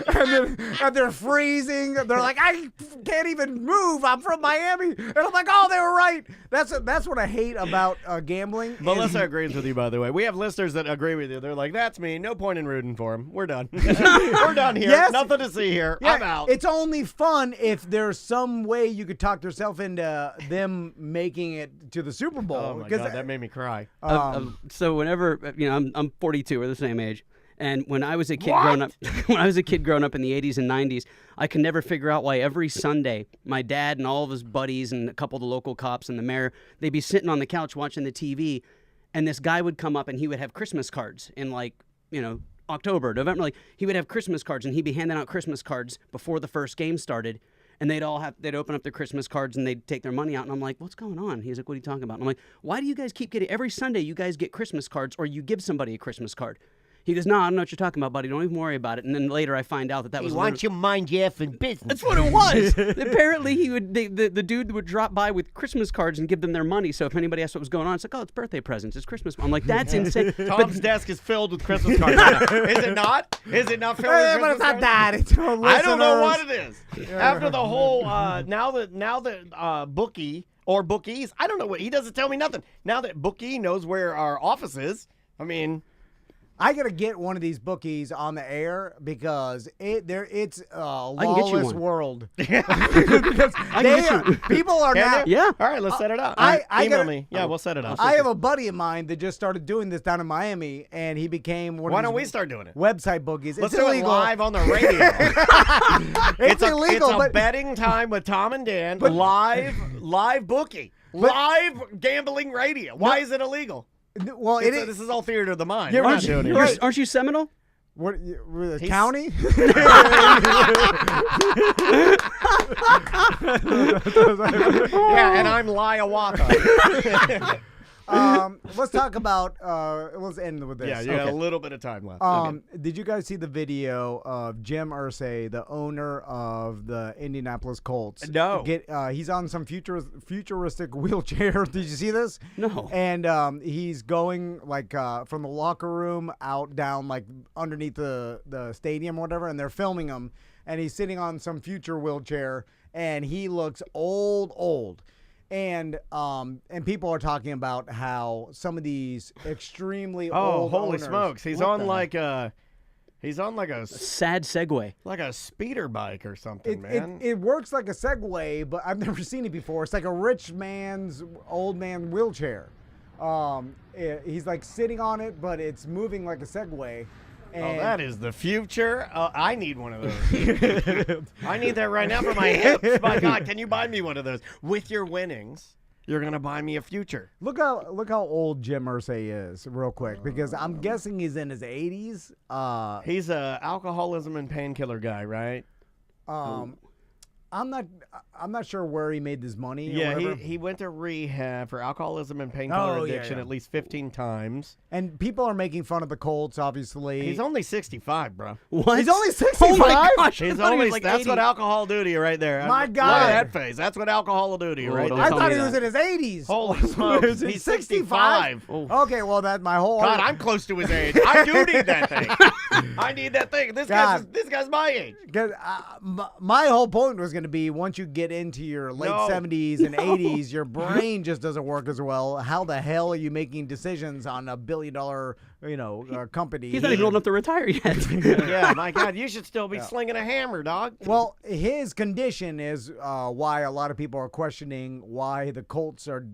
and they're freezing. They're like, I can't even move. I'm from Miami, and I'm like, oh, they were right. That's what I hate about gambling. Melissa agrees with you, by the way. We have listeners that agree with you. They're like, that's me. No point in rooting for him. We're done. We're done here. Yes. Nothing to see here. Yeah, I'm out. It's only fun if there's some way you could talk yourself into them making it to the Super Bowl. Oh my God, that made me cry. So whenever I'm 42, we're the same age, and when I was a kid growing up, when I was a kid growing up in the 80s and 90s, I could never figure out why every Sunday my dad and all of his buddies and a couple of the local cops and the mayor, they'd be sitting on the couch watching the TV, and this guy would come up and he would have Christmas cards in October, November, like he would have Christmas cards and he'd be handing out Christmas cards before the first game started. And they'd open up their Christmas cards and they'd take their money out. And I'm like, what's going on? He's like, what are you talking about? And I'm like, why do you guys keep getting, every Sunday you guys get Christmas cards or you give somebody a Christmas card? He goes, no, I don't know what you're talking about, buddy. Don't even worry about it. And then later I find out that was... Why don't you mind your effing business? That's what it was. Apparently the dude would drop by with Christmas cards and give them their money. So if anybody asked what was going on, it's like, oh, it's birthday presents. It's Christmas. I'm like, that's insane. Tom's desk is filled with Christmas cards. Is it not? Is it not filled with Christmas but it's not cards? that. It's I don't know what it is. After the whole, now that Bookie or Bookies, I don't know what, he doesn't tell me nothing. Now that Bookie knows where our office is, I mean... I gotta get one of these bookies on the air because it's a I can get you lawless one. world. you. People are now. Yeah. All right, let's set it up. I Email gotta- me. Yeah, we'll set it up. I have a buddy of mine that just started doing this down in Miami, and he became one Why of don't these we start doing it? website bookies. Let's It's do illegal. it live on the radio. It's illegal, it's a but betting time with Tom and Dan. Live bookie. Live gambling radio. Why is it illegal? well, This is all theater of the mind. You're We're right. not doing it. You're right. Aren't you Seminole? What county? Yeah, and I'm Liawaka. Let's talk about. Let's end with this. Yeah, you got a little bit of time left. Did you guys see the video of Jim Irsay, the owner of the Indianapolis Colts? No. He's on some futuristic wheelchair. Did you see this? No. And he's going from the locker room out down underneath the stadium or whatever, and they're filming him, and he's sitting on some future wheelchair, and he looks old. And people are talking about how some of these extremely old holy owners, smokes! He's What on the- like a Sad segue. like a speeder bike or something, man. It works like a Segway, but I've never seen it before. It's like a rich man's old man wheelchair. He's like sitting on it, but it's moving like a Segway. And that is the future. I need one of those. I need that right now for my hips. My God, can you buy me one of those? With your winnings, you're going to buy me a future. Look how old Jim Irsay is, real quick, because I'm guessing he's in his 80s. He's a alcoholism and painkiller guy, right? I'm not sure where he made this money. or Yeah, whatever. he went to rehab for alcoholism and painkiller Oh, yeah, addiction yeah. at least 15 times. And people are making fun of the Colts, obviously. He's only 65, bro. What? He's only 65? Oh my gosh! I He's thought he only was like that's 80. what alcohol do to you right there. My Look God. at that face. That's what alcohol will do to you Oh, right don't there. I tell thought me he was that. in his 80s. Holy smokes. Is he He's 65. Okay, well, that my whole God, I'm close to his age. I do need that thing. I need that thing. This guy's my age. 'Cause, my whole point was going to be once you get into your late 70s and 80s, your brain just doesn't work as well. How the hell are you making decisions on $1 billion, company? He's not even old enough to retire yet. Yeah, my God, you should still be slinging a hammer, dog. Well, his condition is why a lot of people are questioning why the Colts are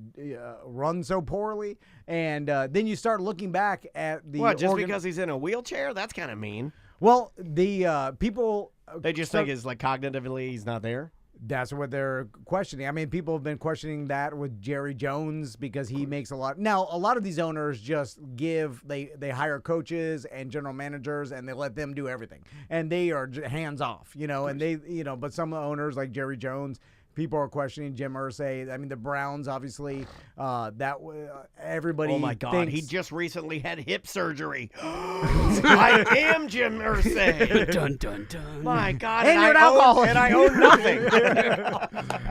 run so poorly. And then you start looking back at the What, just because he's in a wheelchair? That's kind of mean. Well, the people They just think it's like cognitively he's not there. That's what they're questioning. I mean, people have been questioning that with Jerry Jones because he makes a lot. Now, a lot of these owners just they hire coaches and general managers and they let them do everything. And they are hands off, and they, but some owners like Jerry Jones people are questioning Jim Irsay. I mean, the Browns, obviously, everybody. Oh my God, thinks, he just recently had hip surgery. I am Jim Irsay. Dun dun dun. My God, And you're an alcoholic. And I own nothing.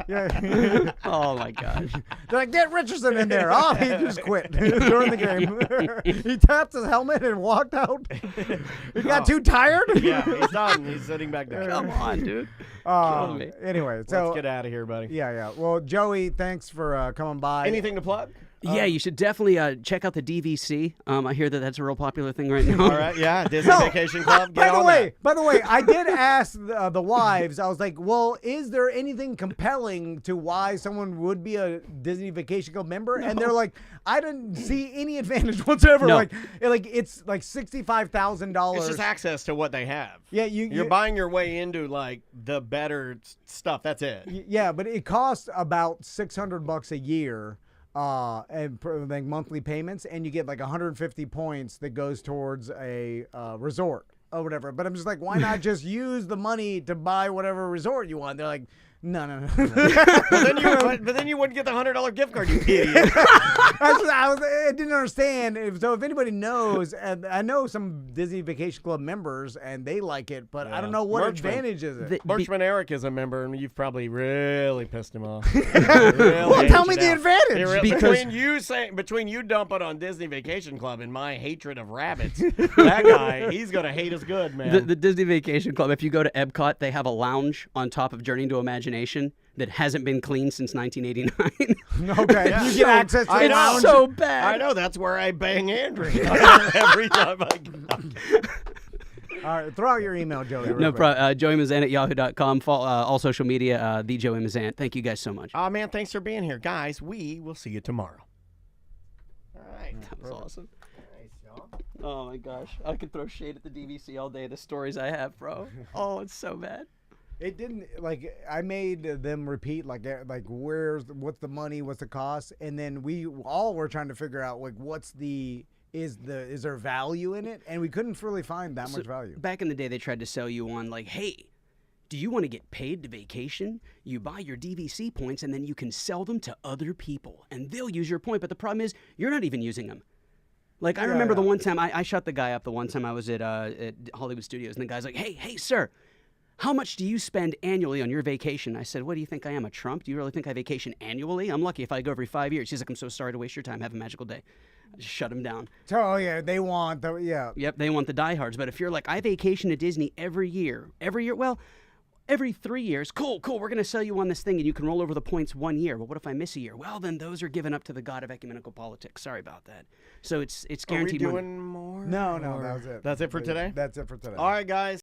Yeah. Oh my gosh. They're like, get Richardson in there. Oh, he just quit during the game. He tapped his helmet and walked out. He got too tired. Yeah, he's done. He's sitting back down. Come on, dude. Killing me. Anyway, so Let's get out of here, buddy. yeah. Well, Joey, thanks for coming by. Anything to plug? Yeah, you should definitely check out the DVC. I hear that that's a real popular thing right now. All right, yeah, Disney Vacation Club. Get on that. By the way, I did ask the wives. I was like, "Well, is there anything compelling to why someone would be a Disney Vacation Club member?" No. And they're like, "I didn't see any advantage whatsoever. No. Like it's like $65,000. It's just access to what they have. Yeah, you're buying your way into like the better stuff. That's it. Yeah, but it costs about $600 a year. And like monthly payments, and you get like 150 points that goes towards a resort or whatever. But I'm just like, why not just use the money to buy whatever resort you want? They're like, no. but then you wouldn't get the $100 gift card, you idiot. I didn't understand. So if anybody knows, and I know some Disney Vacation Club members, and they like it, but I don't know what advantage is it. Merchman Eric is a member, and you've probably really pissed him off. Well, tell me the advantage. Between you dumping on Disney Vacation Club and my hatred of rabbits, that guy, he's gonna hate us good, man. The Disney Vacation Club, if you go to Epcot, they have a lounge on top of Journey to Imagination that hasn't been cleaned since 1989. Okay, you get access to the lounge. It's so bad. I know, that's where I bang Andrea every time I go. All right, throw out your email, Joey. No problem. JoeyMazant@yahoo.com. Follow all social media, the Joey Mazant. Thank you guys so much. Oh, man, thanks for being here. Guys, we will see you tomorrow. All right. That was awesome. Nice, y'all. Oh, my gosh. I could throw shade at the DVC all day, the stories I have, bro. Oh, it's so bad. It didn't, like, I made them repeat, like what's the money, what's the cost, and then we all were trying to figure out, like, is there value in it? And we couldn't really find that much value. Back in the day, they tried to sell you on, like, hey, do you want to get paid to vacation? You buy your DVC points, and then you can sell them to other people, and they'll use your point. But the problem is, you're not even using them. Like, I remember the one time, I shut the guy up the one time I was at Hollywood Studios, and the guy's like, hey, sir, how much do you spend annually on your vacation? I said, what do you think I am, a Trump? Do you really think I vacation annually? I'm lucky if I go every 5 years. He's like, I'm so sorry to waste your time. Have a magical day. I just shut him down. Oh, yeah, they want Yep, they want the diehards. But if you're like, I vacation to Disney every year, well, every 3 years, cool, we're going to sell you on this thing, and you can roll over the points 1 year. Well, what if I miss a year? Well, then those are given up to the god of ecumenical politics. Sorry about that. So it's guaranteed Are we money. doing more? No, that was it. That's it for today? That's it for today. All right, guys.